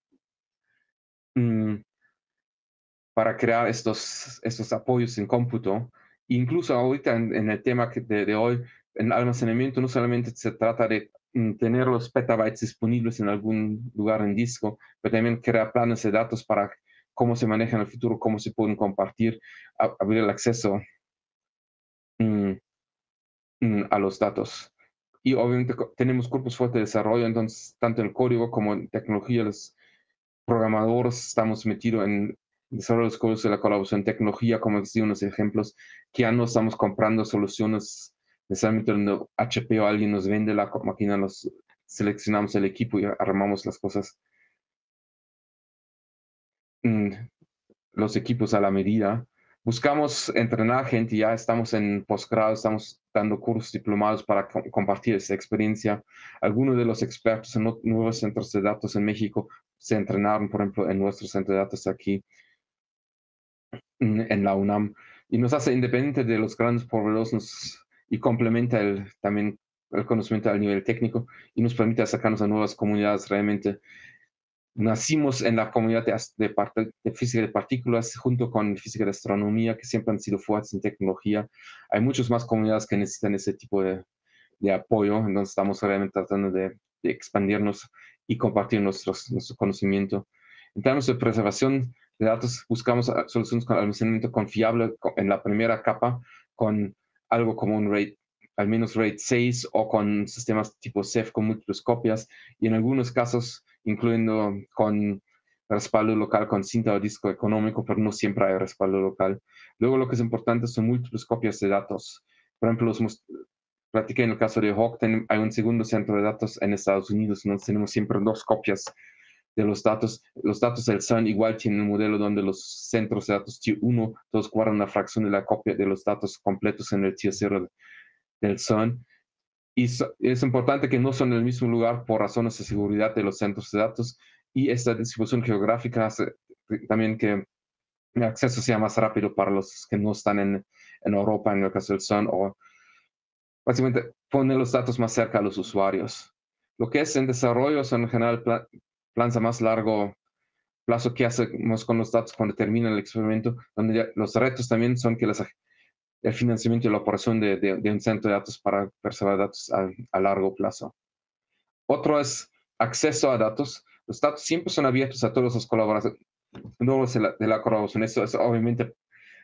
S4: crear estos apoyos en cómputo. Incluso ahorita en el tema de hoy, en almacenamiento, no solamente se trata de tener los petabytes disponibles en algún lugar en disco, pero también crear planes de datos para cómo se maneja en el futuro, cómo se pueden compartir, abrir el acceso a los datos. Y obviamente tenemos grupos fuertes de desarrollo, entonces tanto en código como en tecnología, los programadores estamos metidos en desarrollo de los códigos de la colaboración en tecnología, como existen unos ejemplos, que ya no estamos comprando soluciones necesariamente donde HP o alguien nos vende la máquina, nos seleccionamos el equipo y armamos las cosas, los equipos a la medida. Buscamos entrenar gente, ya estamos en posgrado, estamos dando cursos diplomados para compartir esa experiencia. Algunos de los expertos en nuevos centros de datos en México se entrenaron, por ejemplo, en nuestro centro de datos aquí en la UNAM, y nos hace independiente de los grandes proveedores y complementa también el conocimiento al nivel técnico y nos permite acercarnos a nuevas comunidades. Realmente nacimos en la comunidad de física de partículas junto con física de astronomía, que siempre han sido fuertes en tecnología. Hay muchas más comunidades que necesitan ese tipo de apoyo, entonces estamos realmente tratando de expandirnos y compartir nuestro conocimiento. En términos de preservación de datos, buscamos soluciones con almacenamiento confiable en la primera capa, con algo como un RAID, al menos RAID 6, o con sistemas tipo Ceph con múltiples copias, y en algunos casos incluyendo con respaldo local con cinta o disco económico, pero no siempre hay respaldo local. Luego lo que es importante son múltiples copias de datos. Por ejemplo, platiqué en el caso de Hawk, hay un segundo centro de datos en Estados Unidos, donde tenemos siempre 2 copias de los datos. Los datos del CERN igual tienen un modelo donde los centros de datos tier 1 todos guardan una fracción de la copia de los datos completos en el tier 0 del CERN. Y es importante que no son en el mismo lugar por razones de seguridad de los centros de datos, y esta distribución geográfica hace también que el acceso sea más rápido para los que no están en Europa, en el caso del CERN, o básicamente poner los datos más cerca a los usuarios. Lo que es en desarrollo son en general planes a más largo plazo que hacemos con los datos cuando termina el experimento, donde los retos también son que el financiamiento y la operación de un centro de datos para preservar datos a largo plazo. Otro es acceso a datos. Los datos siempre son abiertos a todos los colaboradores de la colaboración. Eso es obviamente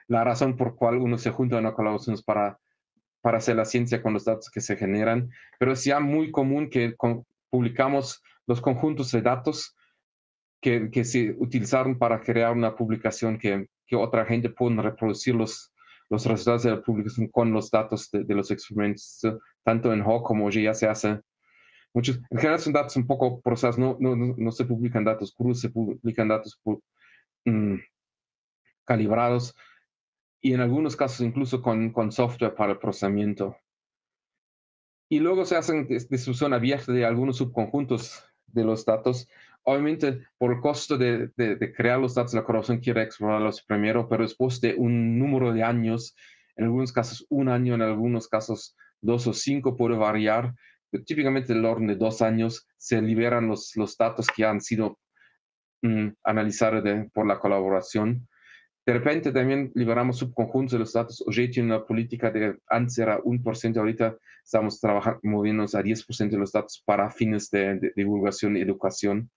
S4: la razón por cual uno se junta en una colaboración es para hacer la ciencia con los datos que se generan, pero es ya muy común que publicamos los conjuntos de datos que se utilizaron para crear una publicación que otra gente pueda reproducir los resultados de la publicación con los datos de los experimentos, tanto en Hawk como ya se hace. Muchos, en general son datos un poco procesados, no se publican datos crudos, se publican datos calibrados, y en algunos casos incluso con software para el procesamiento. Y luego se hacen distribución abierta de algunos subconjuntos de los datos. Obviamente, por el costo de crear los datos, la colaboración quiere explorarlos primero, pero después de un número de años, en algunos casos 1 año, en algunos casos 2 o 5, puede variar. Pero típicamente el orden de 2 años se liberan los datos que han sido analizados por la colaboración. De repente también liberamos subconjuntos de los datos. OJ tiene una política de antes era 1%, ahorita estamos trabajando, moviéndonos a 10% de los datos para fines de divulgación y educación,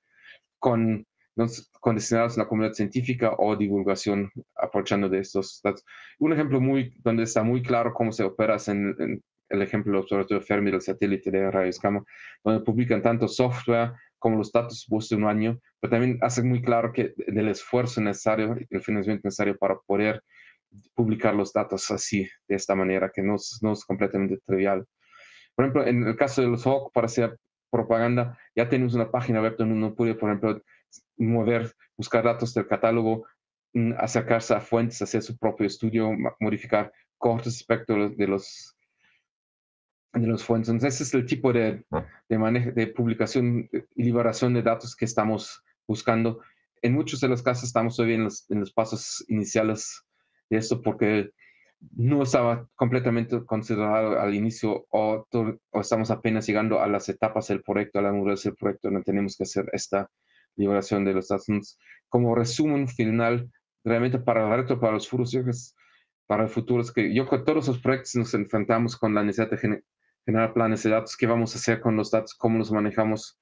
S4: destinados a la comunidad científica o divulgación aprovechando de estos datos. Un ejemplo donde está muy claro cómo se opera es en el ejemplo del observatorio Fermi del satélite de rayos gamma, donde publican tanto software como los datos después de 1 año, pero también hace muy claro que del esfuerzo necesario, el financiamiento necesario para poder publicar los datos así, de esta manera, que no es completamente trivial. Por ejemplo, en el caso de los Hawk, para hacer propaganda, ya tenemos una página web donde uno puede, por ejemplo, buscar datos del catálogo, acercarse a fuentes, hacer su propio estudio, modificar cortes respecto de los fuentes. Entonces, ese es el tipo de manejo, de publicación y liberación de datos que estamos buscando. En muchos de los casos estamos todavía en los pasos iniciales de esto, porque no estaba completamente considerado al inicio, o estamos apenas llegando a las etapas del proyecto, a la madurez del proyecto, donde tenemos que hacer esta liberación de los datos. Como resumen final, realmente para el reto, para los futuros, para el futuro, es que yo con todos los proyectos nos enfrentamos con la necesidad de generar planes de datos, qué vamos a hacer con los datos, cómo los manejamos.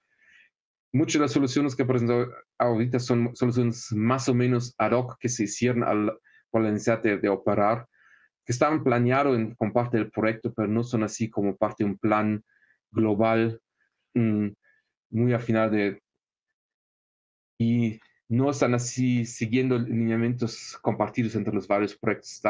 S4: Muchas de las soluciones que presento ahorita son soluciones más o menos ad hoc que se hicieron por la necesidad de operar, que estaban planeados como parte del proyecto, pero no son así como parte de un plan global muy al final y no están así siguiendo lineamientos compartidos entre los varios proyectos.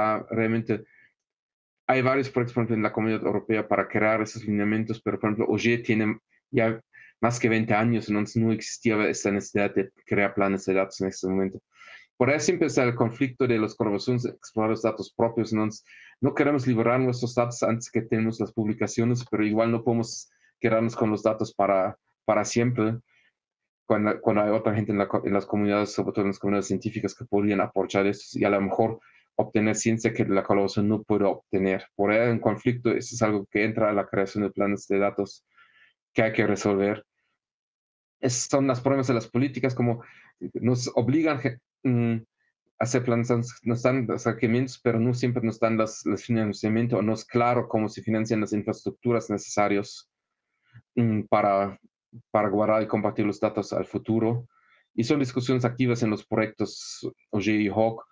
S4: Hay varios proyectos, por ejemplo, en la Comunidad Europea para crear esos lineamientos, pero por ejemplo, OGE tiene ya más que 20 años, entonces no existía esta necesidad de crear planes de datos en este momento. Por ahí siempre está el conflicto de las colaboraciones, explorar los datos propios, entonces no queremos liberar nuestros datos antes que tenemos las publicaciones, pero igual no podemos quedarnos con los datos para siempre. Cuando hay otra gente en las comunidades, sobre todo en las comunidades científicas, que podrían aportar esto y a lo mejor obtener ciencia que la colaboración no puede obtener. Por ahí en conflicto, eso es algo que entra a la creación de planes de datos que hay que resolver. Son los problemas de las políticas, como nos obligan a hacer planes, nos dan los requerimientos, pero no siempre nos dan los financiamiento, o no es claro cómo se financian las infraestructuras necesarias para guardar y compartir los datos al futuro. Y son discusiones activas en los proyectos OGE y HAWC.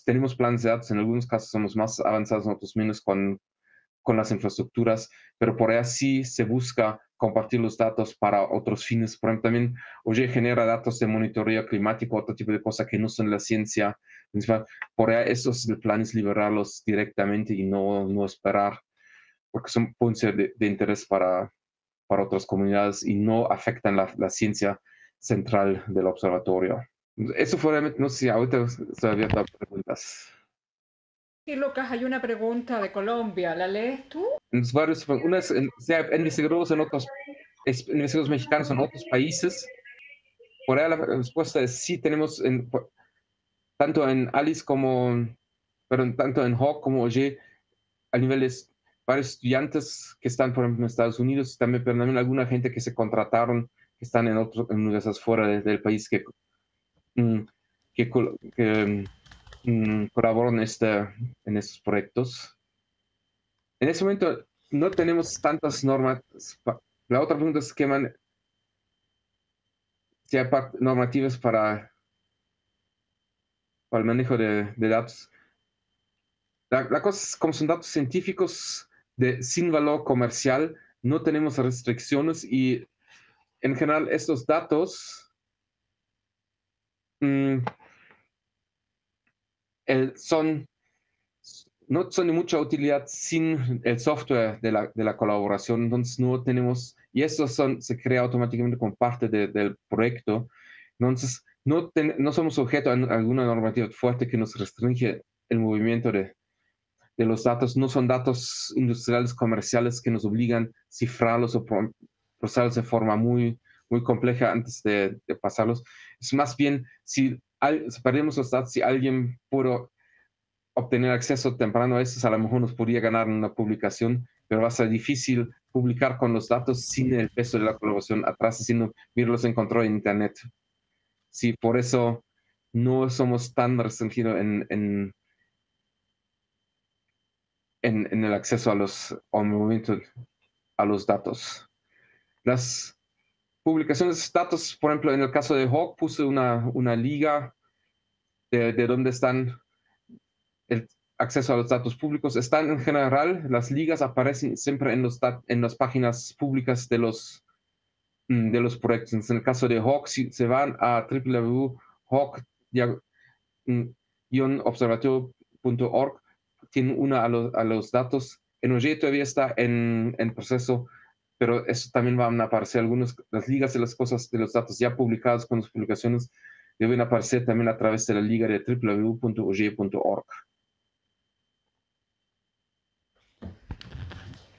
S4: Tenemos planes de datos, en algunos casos somos más avanzados, en otros menos con las infraestructuras, pero por ahí sí se busca compartir los datos para otros fines. Por ejemplo, también OGE genera datos de monitoreo climático, otro tipo de cosas que no son la ciencia. Por ahí esos planes liberarlos directamente y no esperar, porque pueden ser de interés para otras comunidades y no afectan la ciencia central del observatorio. Eso fue realmente, no sé si ahorita estoy abierto a preguntas.
S2: Sí, Lucas, hay una pregunta de Colombia. ¿La lees tú?
S4: Unas investigadores investigadores mexicanos en otros países. Por ahí la respuesta es sí, tenemos tanto en ALICE tanto en HAWC como OGE, a niveles varios estudiantes que están, por ejemplo, en Estados Unidos, también, pero también alguna gente que se contrataron, que están en universidades fuera del país que colaboran en estos proyectos. En ese momento no tenemos tantas normas. La otra pregunta es si hay normativas para el manejo de datos. La cosa es, como son datos científicos sin valor comercial, no tenemos restricciones y en general estos datos no son de mucha utilidad sin el software de la colaboración, entonces no tenemos, y eso se crea automáticamente como parte del proyecto, entonces no somos sujetos a alguna normativa fuerte que nos restringe el movimiento de los datos, no son datos industriales comerciales que nos obligan a cifrarlos o procesarlos de forma muy, muy compleja antes de pasarlos. Es más bien, si perdemos los datos, si alguien pudo obtener acceso temprano a estos, a lo mejor nos podría ganar una publicación, pero va a ser difícil publicar con los datos sin el peso de la colaboración atrás, sino los encontró en Internet. Sí, por eso no somos tan restringidos en el acceso al movimiento a los datos. Las publicaciones de datos, por ejemplo, en el caso de HAWC, puse una liga de donde están el acceso a los datos públicos. Están en general, las ligas aparecen siempre en las páginas públicas de los proyectos. En el caso de HAWC, si se van a www.hawk-observatorio.org, tienen una a los datos. En OGE todavía está en proceso, pero eso también van a aparecer las ligas de las cosas, de los datos ya publicados con las publicaciones, deben aparecer también a través de la liga de www.oge.org.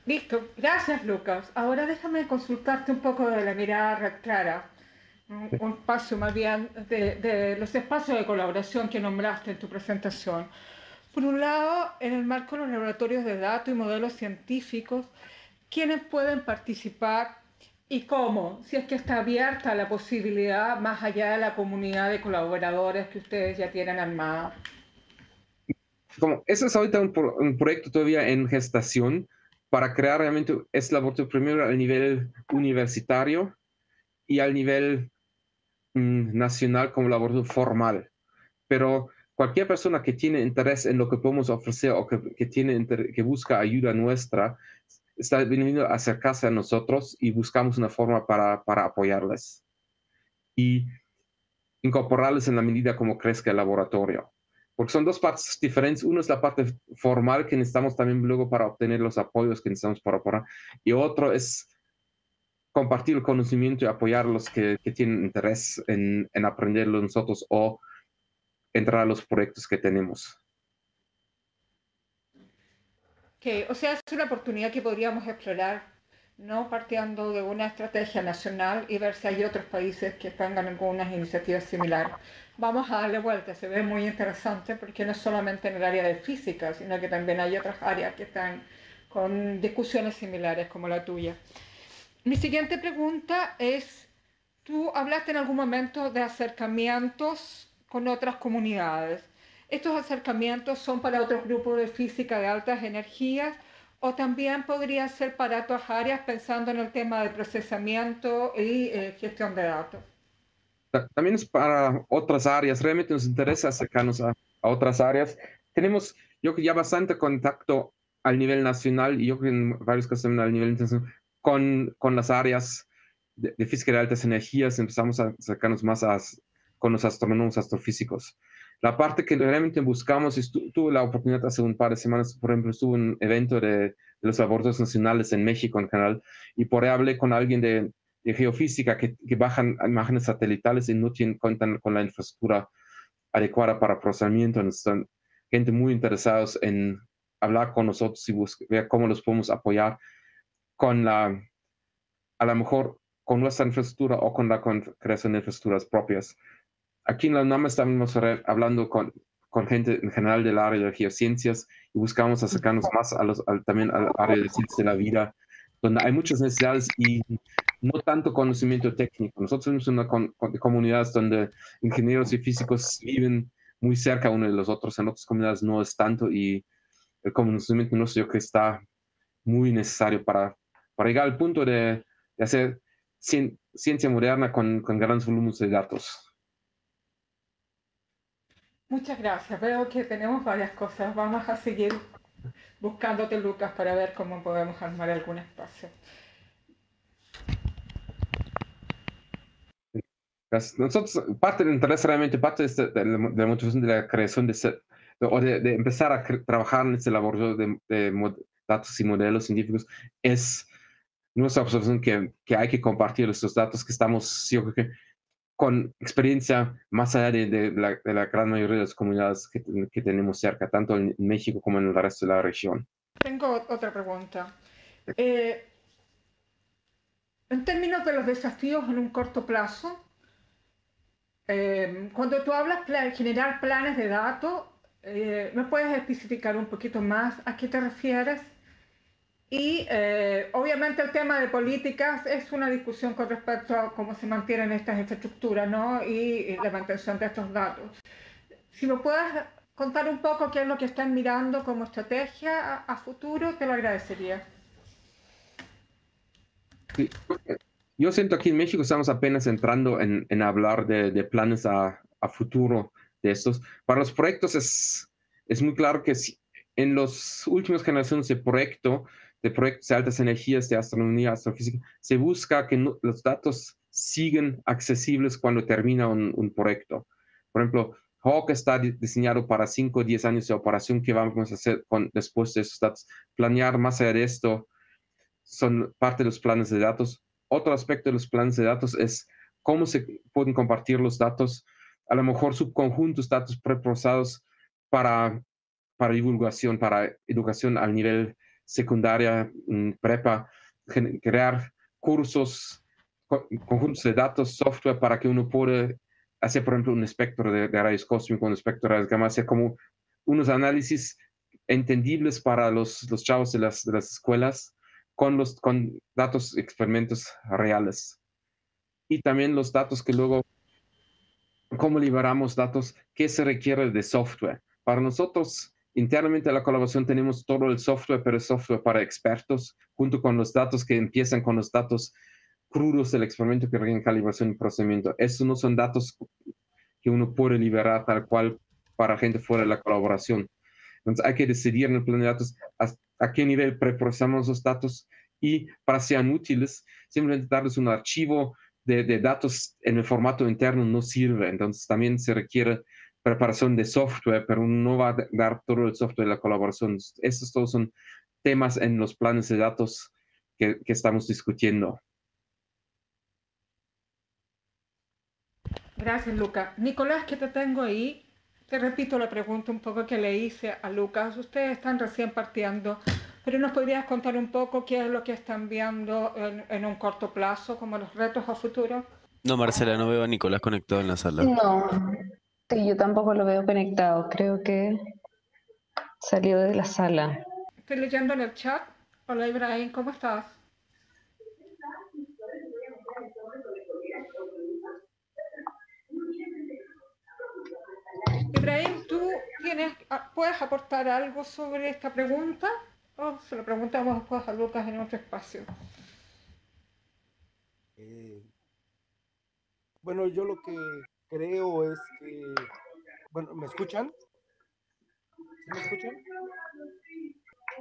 S2: Listo, gracias Lucas. Ahora déjame consultarte un poco de la mirada Red Clara, un paso más bien de los espacios de colaboración que nombraste en tu presentación. Por un lado, en el marco de los laboratorios de datos y modelos científicos, ¿quiénes pueden participar y cómo? Si es que está abierta la posibilidad más allá de la comunidad de colaboradores que ustedes ya tienen armada.
S4: Eso es ahorita un proyecto todavía en gestación. para crear realmente este laboratorio primero al nivel universitario y al nivel nacional como laboratorio formal. Pero cualquier persona que tiene interés en lo que podemos ofrecer o que busca ayuda nuestra, está viniendo a acercarse a nosotros y buscamos una forma para apoyarles y incorporarles en la medida como crezca el laboratorio. Porque son dos partes diferentes. Uno es la parte formal que necesitamos también luego para obtener los apoyos que necesitamos para operar. Y otro es compartir el conocimiento y apoyar a los que tienen interés en aprenderlo nosotros o entrar a los proyectos que tenemos.
S2: Okay, o sea, es una oportunidad que podríamos explorar, ¿no? Partiendo de una estrategia nacional y ver si hay otros países que tengan algunas iniciativas similares. Vamos a darle vuelta, se ve muy interesante porque no es solamente en el área de física, sino que también hay otras áreas que están con discusiones similares como la tuya. Mi siguiente pregunta es, tú hablaste en algún momento de acercamientos con otras comunidades. ¿Estos acercamientos son para otros grupos de física de altas energías o también podría ser para otras áreas pensando en el tema de procesamiento y gestión de datos?
S4: También es para otras áreas. Realmente nos interesa acercarnos a otras áreas. Tenemos, yo creo que ya bastante contacto al nivel nacional y yo creo que en varios casos también al nivel internacional con las áreas de física de altas energías. Empezamos a acercarnos más con los astrónomos, astrofísicos. La parte que realmente buscamos, tuve la oportunidad hace un par de semanas, por ejemplo, estuve en un evento de los laboratorios nacionales en México, en general, y por ahí hablé con alguien de geofísica que bajan imágenes satelitales y no cuentan con la infraestructura adecuada para procesamiento. Están gente muy interesados en hablar con nosotros y ver cómo los podemos apoyar a lo mejor con nuestra infraestructura o con la creación de infraestructuras propias. Aquí en la UNAM estamos hablando con gente en general del área de geociencias y buscamos acercarnos más también al área de ciencias de la vida, donde hay muchas necesidades y no tanto conocimiento técnico. Nosotros somos una comunidades donde ingenieros y físicos viven muy cerca uno de los otros, en otras comunidades no es tanto y el conocimiento nuestro yo creo que está muy necesario para llegar al punto de hacer ciencia moderna con grandes volúmenes de datos.
S2: Muchas gracias. Veo que tenemos varias cosas. Vamos a seguir buscándote, Lucas, para ver cómo podemos armar algún espacio.
S4: Nosotros, parte del interés realmente, parte de la motivación de la creación de empezar a trabajar en este laboratorio de datos y modelos científicos es nuestra observación que hay que compartir estos datos que estamos, yo creo que con experiencia más allá de la gran mayoría de las comunidades que tenemos cerca, tanto en México como en el resto de la región.
S2: Tengo otra pregunta. En términos de los desafíos en un corto plazo, cuando tú hablas de generar planes de datos, ¿me puedes especificar un poquito más a qué te refieres? Y obviamente el tema de políticas es una discusión con respecto a cómo se mantienen estas infraestructuras, ¿no? Y la mantención de estos datos. Si me puedes contar un poco qué es lo que están mirando como estrategia a futuro, te lo agradecería.
S4: Sí. Yo siento que en México estamos apenas entrando en hablar de planes a futuro de estos. Para los proyectos es muy claro que en las últimas generaciones de proyectos de altas energías, de astronomía, astrofísica, se busca que los datos sigan accesibles cuando termina un proyecto. Por ejemplo, HAWC está diseñado para 5 o 10 años de operación. ¿Qué vamos a hacer después de esos datos? Planear más allá de esto son parte de los planes de datos. Otro aspecto de los planes de datos es cómo se pueden compartir los datos, a lo mejor subconjuntos, datos preprocesados para divulgación, para educación al nivel secundaria, prepa, crear cursos, conjuntos de datos, software para que uno pueda hacer, por ejemplo, un espectro de rayos cósmicos, un espectro de rayos gamma, hacer como unos análisis entendibles para los chavos de las escuelas con datos, experimentos reales. Y también los datos que luego, cómo liberamos datos, qué se requiere de software. Para nosotros, internamente en la colaboración tenemos todo el software, pero es software para expertos, junto con los datos que empiezan con los datos crudos del experimento que requieren calibración y procesamiento. Estos no son datos que uno puede liberar tal cual para gente fuera de la colaboración. Entonces hay que decidir en el plan de datos a qué nivel preprocesamos los datos y para que sean útiles, simplemente darles un archivo de datos en el formato interno no sirve. Entonces también se requiere preparación de software, pero uno no va a dar todo el software de la colaboración. Estos todos son temas en los planes de datos que estamos discutiendo.
S2: Gracias, Lucas. Nicolás, que te tengo ahí. Te repito la pregunta un poco que le hice a Lucas. Ustedes están recién partiendo, pero ¿nos podrías contar un poco qué es lo que están viendo en un corto plazo, como los retos a futuro?
S5: No, Marcela, no veo a Nicolás conectado en la sala.
S1: No, sí, yo tampoco lo veo conectado. Creo que salió de la sala.
S2: Estoy leyendo en el chat. Hola, Ibrahim, ¿cómo estás? Ibrahim, ¿tú puedes aportar algo sobre esta pregunta? O se lo preguntamos después a Lucas en otro espacio.
S6: Bueno, yo lo que creo es que... Bueno, ¿me escuchan? ¿Sí me escuchan?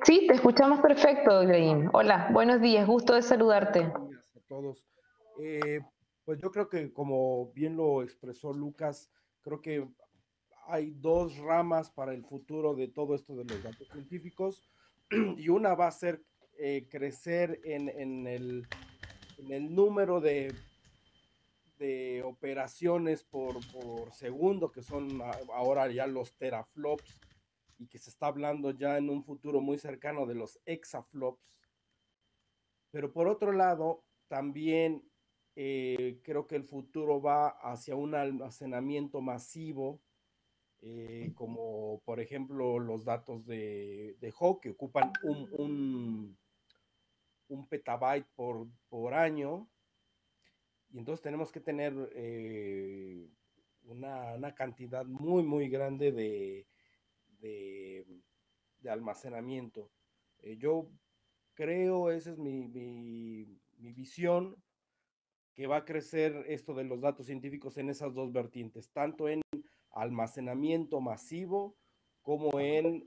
S1: Sí, te escuchamos perfecto, Ibrahim. Hola, buenos días, gusto de saludarte.
S6: Buenos días a todos. Pues yo creo que como bien lo expresó Lucas, creo que hay dos ramas para el futuro de todo esto de los datos científicos y una va a ser crecer en el número de operaciones por segundo, que son ahora ya los teraflops, y que se está hablando ya en un futuro muy cercano de los exaflops. Pero por otro lado, también creo que el futuro va hacia un almacenamiento masivo, como por ejemplo los datos de Hawk, que ocupan un petabyte por año, y entonces tenemos que tener una cantidad muy grande de almacenamiento. Yo creo, esa es mi visión, que va a crecer esto de los datos científicos en esas dos vertientes, tanto en almacenamiento masivo como en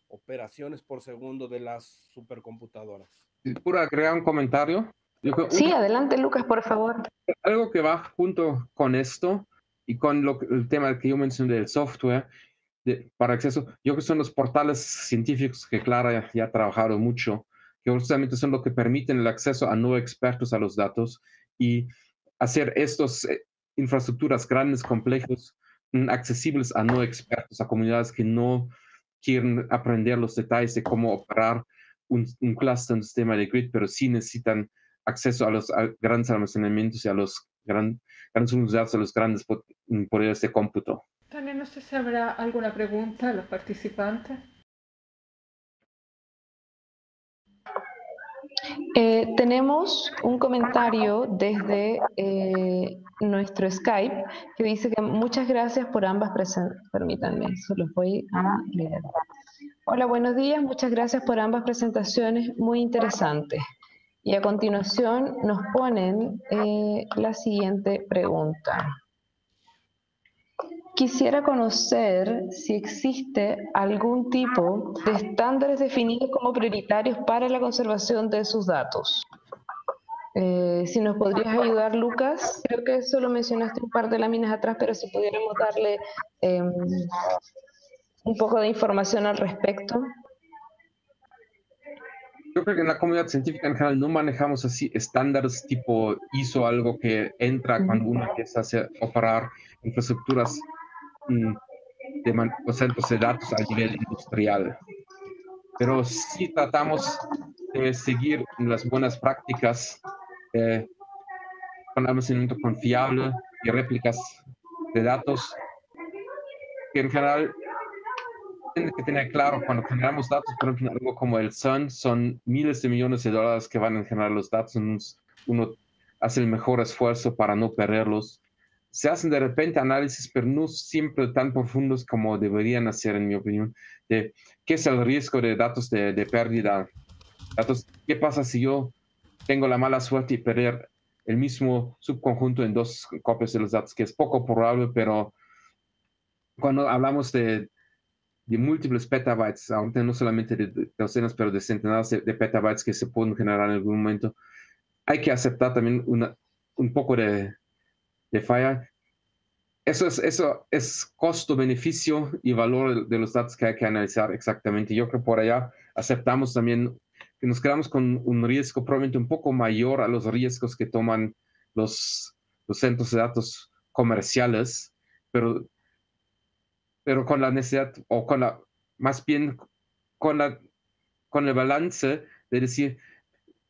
S6: operaciones por segundo de las supercomputadoras.
S4: ¿Puedo agregar un comentario?
S1: Sí, adelante, Lucas, por favor.
S4: Algo que va junto con esto y con el tema que yo mencioné del software para acceso, yo creo que son los portales científicos que Clara ya ha trabajado mucho, que justamente son lo que permiten el acceso a no expertos a los datos y hacer estas infraestructuras grandes, complejos, accesibles a no expertos, a comunidades que no quieren aprender los detalles de cómo operar un cluster, un sistema de grid, pero sí necesitan acceso a los grandes almacenamientos y a los grandes unidades, a los grandes poderes de cómputo.
S2: Tania, no sé si habrá alguna pregunta de los participantes.
S1: Tenemos un comentario desde nuestro Skype que dice que muchas gracias por ambas presentaciones. Permítanme, se los voy a leer. Hola, buenos días, muchas gracias por ambas presentaciones, muy interesantes. Y a continuación nos ponen la siguiente pregunta. Quisiera conocer si existe algún tipo de estándares definidos como prioritarios para la conservación de sus datos. Si nos podrías ayudar, Lucas, creo que eso lo mencionaste un par de láminas atrás, pero si pudiéramos darle un poco de información al respecto.
S4: Yo creo que en la comunidad científica en general no manejamos así estándares tipo ISO, algo que entra cuando uno empieza a operar infraestructuras de centros de datos a nivel industrial. Pero sí tratamos de seguir las buenas prácticas con almacenamiento confiable y réplicas de datos, que en general tiene que tener claro, cuando generamos datos, por ejemplo, algo como el CERN, son miles de millones de dólares que van a generar los datos. Uno hace el mejor esfuerzo para no perderlos. se hacen de repente análisis, pero no siempre tan profundos como deberían hacer, en mi opinión, de qué es el riesgo de datos de pérdida. Datos, ¿qué pasa si yo tengo la mala suerte de perder el mismo subconjunto en 2 copias de los datos, que es poco probable, pero cuando hablamos de múltiples petabytes, ahorita no solamente de docenas, pero de centenares de petabytes que se pueden generar en algún momento, hay que aceptar también un poco de falla. Eso es costo-beneficio y valor de los datos que hay que analizar exactamente. Yo creo que por allá aceptamos también que nos quedamos con un riesgo probablemente un poco mayor a los riesgos que toman los centros de datos comerciales, pero con la necesidad, o más bien con el balance de decir,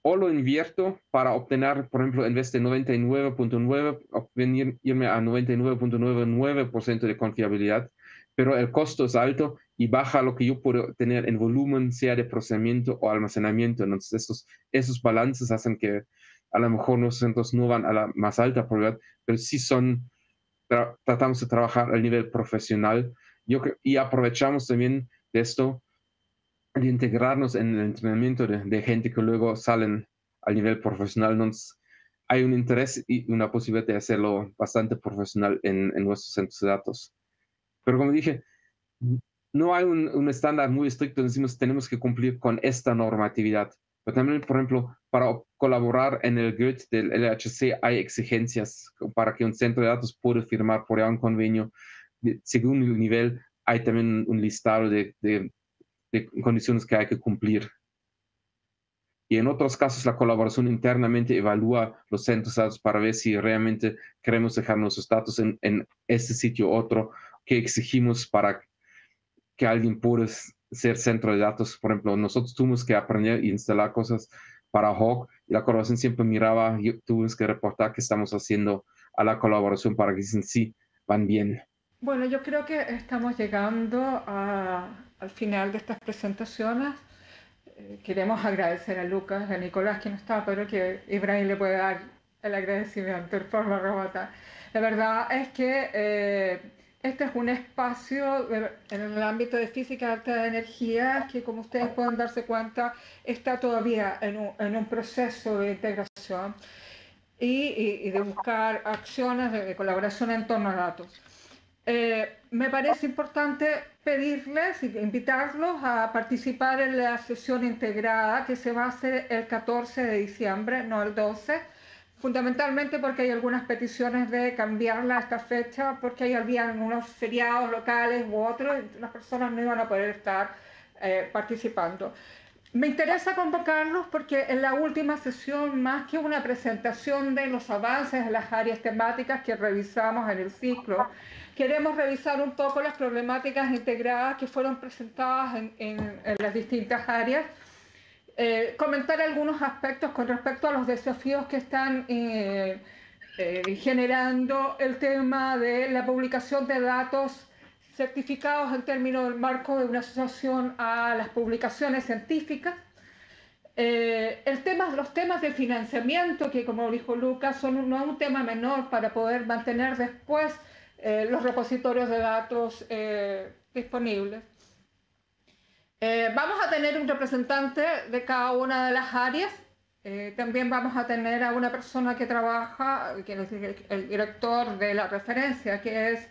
S4: o lo invierto para obtener, por ejemplo, en vez de 99.9, irme a 99.99% de confiabilidad, pero el costo es alto y baja lo que yo puedo tener en volumen, sea de procesamiento o almacenamiento. Entonces, esos balances hacen que a lo mejor los centros no van a la más alta probabilidad, pero sí tratamos de trabajar a nivel profesional. Y aprovechamos también de esto, de integrarnos en el entrenamiento de gente que luego salen al nivel profesional. Entonces, hay un interés y una posibilidad de hacerlo bastante profesional en nuestros centros de datos. Pero como dije, no hay un estándar muy estricto, decimos tenemos que cumplir con esta normatividad. Pero también, por ejemplo, para colaborar en el grid del LHC hay exigencias para que un centro de datos pueda firmar por un convenio. Según el nivel, hay también un listado de condiciones que hay que cumplir. Y en otros casos, la colaboración internamente evalúa los centros de datos para ver si realmente queremos dejar nuestros datos en este sitio u otro, que exigimos para que alguien pueda ser centro de datos. Por ejemplo, nosotros tuvimos que aprender e instalar cosas para Hawk, y la colaboración siempre miraba, tuvimos que reportar que estamos haciendo a la colaboración para que dicen sí, van bien.
S2: Bueno, yo creo que estamos llegando al final de estas presentaciones. Queremos agradecer a Lucas, a Nicolás, que no está, pero que Ibrahim le puede dar el agradecimiento de forma remota. La verdad es que este es un espacio en el ámbito de física alta de energía que, como ustedes pueden darse cuenta, está todavía en un proceso de integración y de buscar acciones de colaboración en torno a datos. Me parece importante pedirles e invitarlos a participar en la sesión integrada que se va a hacer el 14 de diciembre, no el 12, fundamentalmente porque hay algunas peticiones de cambiarla a esta fecha, porque habían unos feriados locales u otros, y las personas no iban a poder estar participando. Me interesa convocarlos porque en la última sesión, más que una presentación de los avances de las áreas temáticas que revisamos en el ciclo, queremos revisar un poco las problemáticas integradas que fueron presentadas en las distintas áreas, comentar algunos aspectos con respecto a los desafíos que están generando el tema de la publicación de datos certificados en términos del marco de una asociación a las publicaciones científicas. Los temas de financiamiento, que como dijo Lucas, son no un tema menor para poder mantener después los repositorios de datos disponibles. Vamos a tener un representante de cada una de las áreas. También vamos a tener a una persona que trabaja, que es el director de la referencia, que es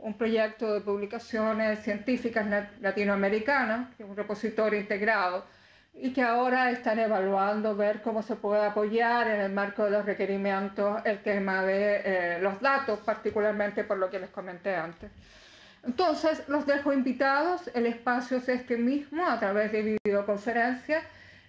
S2: un proyecto de publicaciones científicas latinoamericanas, que es un repositorio integrado, y que ahora están evaluando ver cómo se puede apoyar en el marco de los requerimientos el tema de los datos, particularmente por lo que les comenté antes. Entonces, los dejo invitados, el espacio es este mismo, a través de videoconferencia.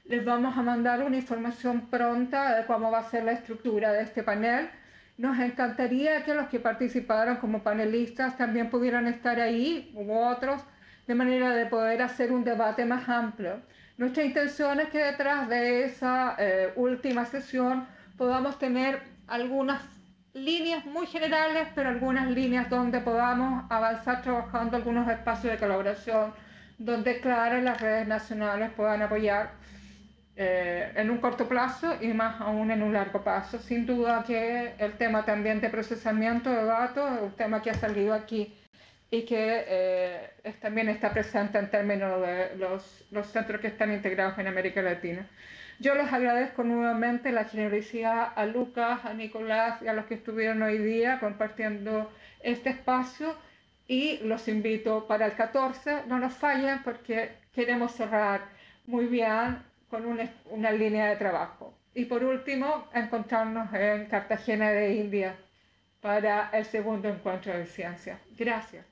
S2: Les vamos a mandar una información pronta de cómo va a ser la estructura de este panel. Nos encantaría que los que participaron como panelistas también pudieran estar ahí, u otros, de manera de poder hacer un debate más amplio. Nuestra intención es que detrás de esa última sesión podamos tener algunas líneas muy generales, pero algunas líneas donde podamos avanzar trabajando algunos espacios de colaboración, donde, claro, las redes nacionales puedan apoyar en un corto plazo y más aún en un largo plazo. Sin duda que el tema también de procesamiento de datos es un tema que ha salido aquí y que también está presente en términos de los centros que están integrados en América Latina. Yo les agradezco nuevamente la generosidad a Lucas, a Nicolás y a los que estuvieron hoy día compartiendo este espacio y los invito para el 14, no nos fallen porque queremos cerrar muy bien con una línea de trabajo. Y por último, encontrarnos en Cartagena de India para el segundo encuentro de ciencia. Gracias.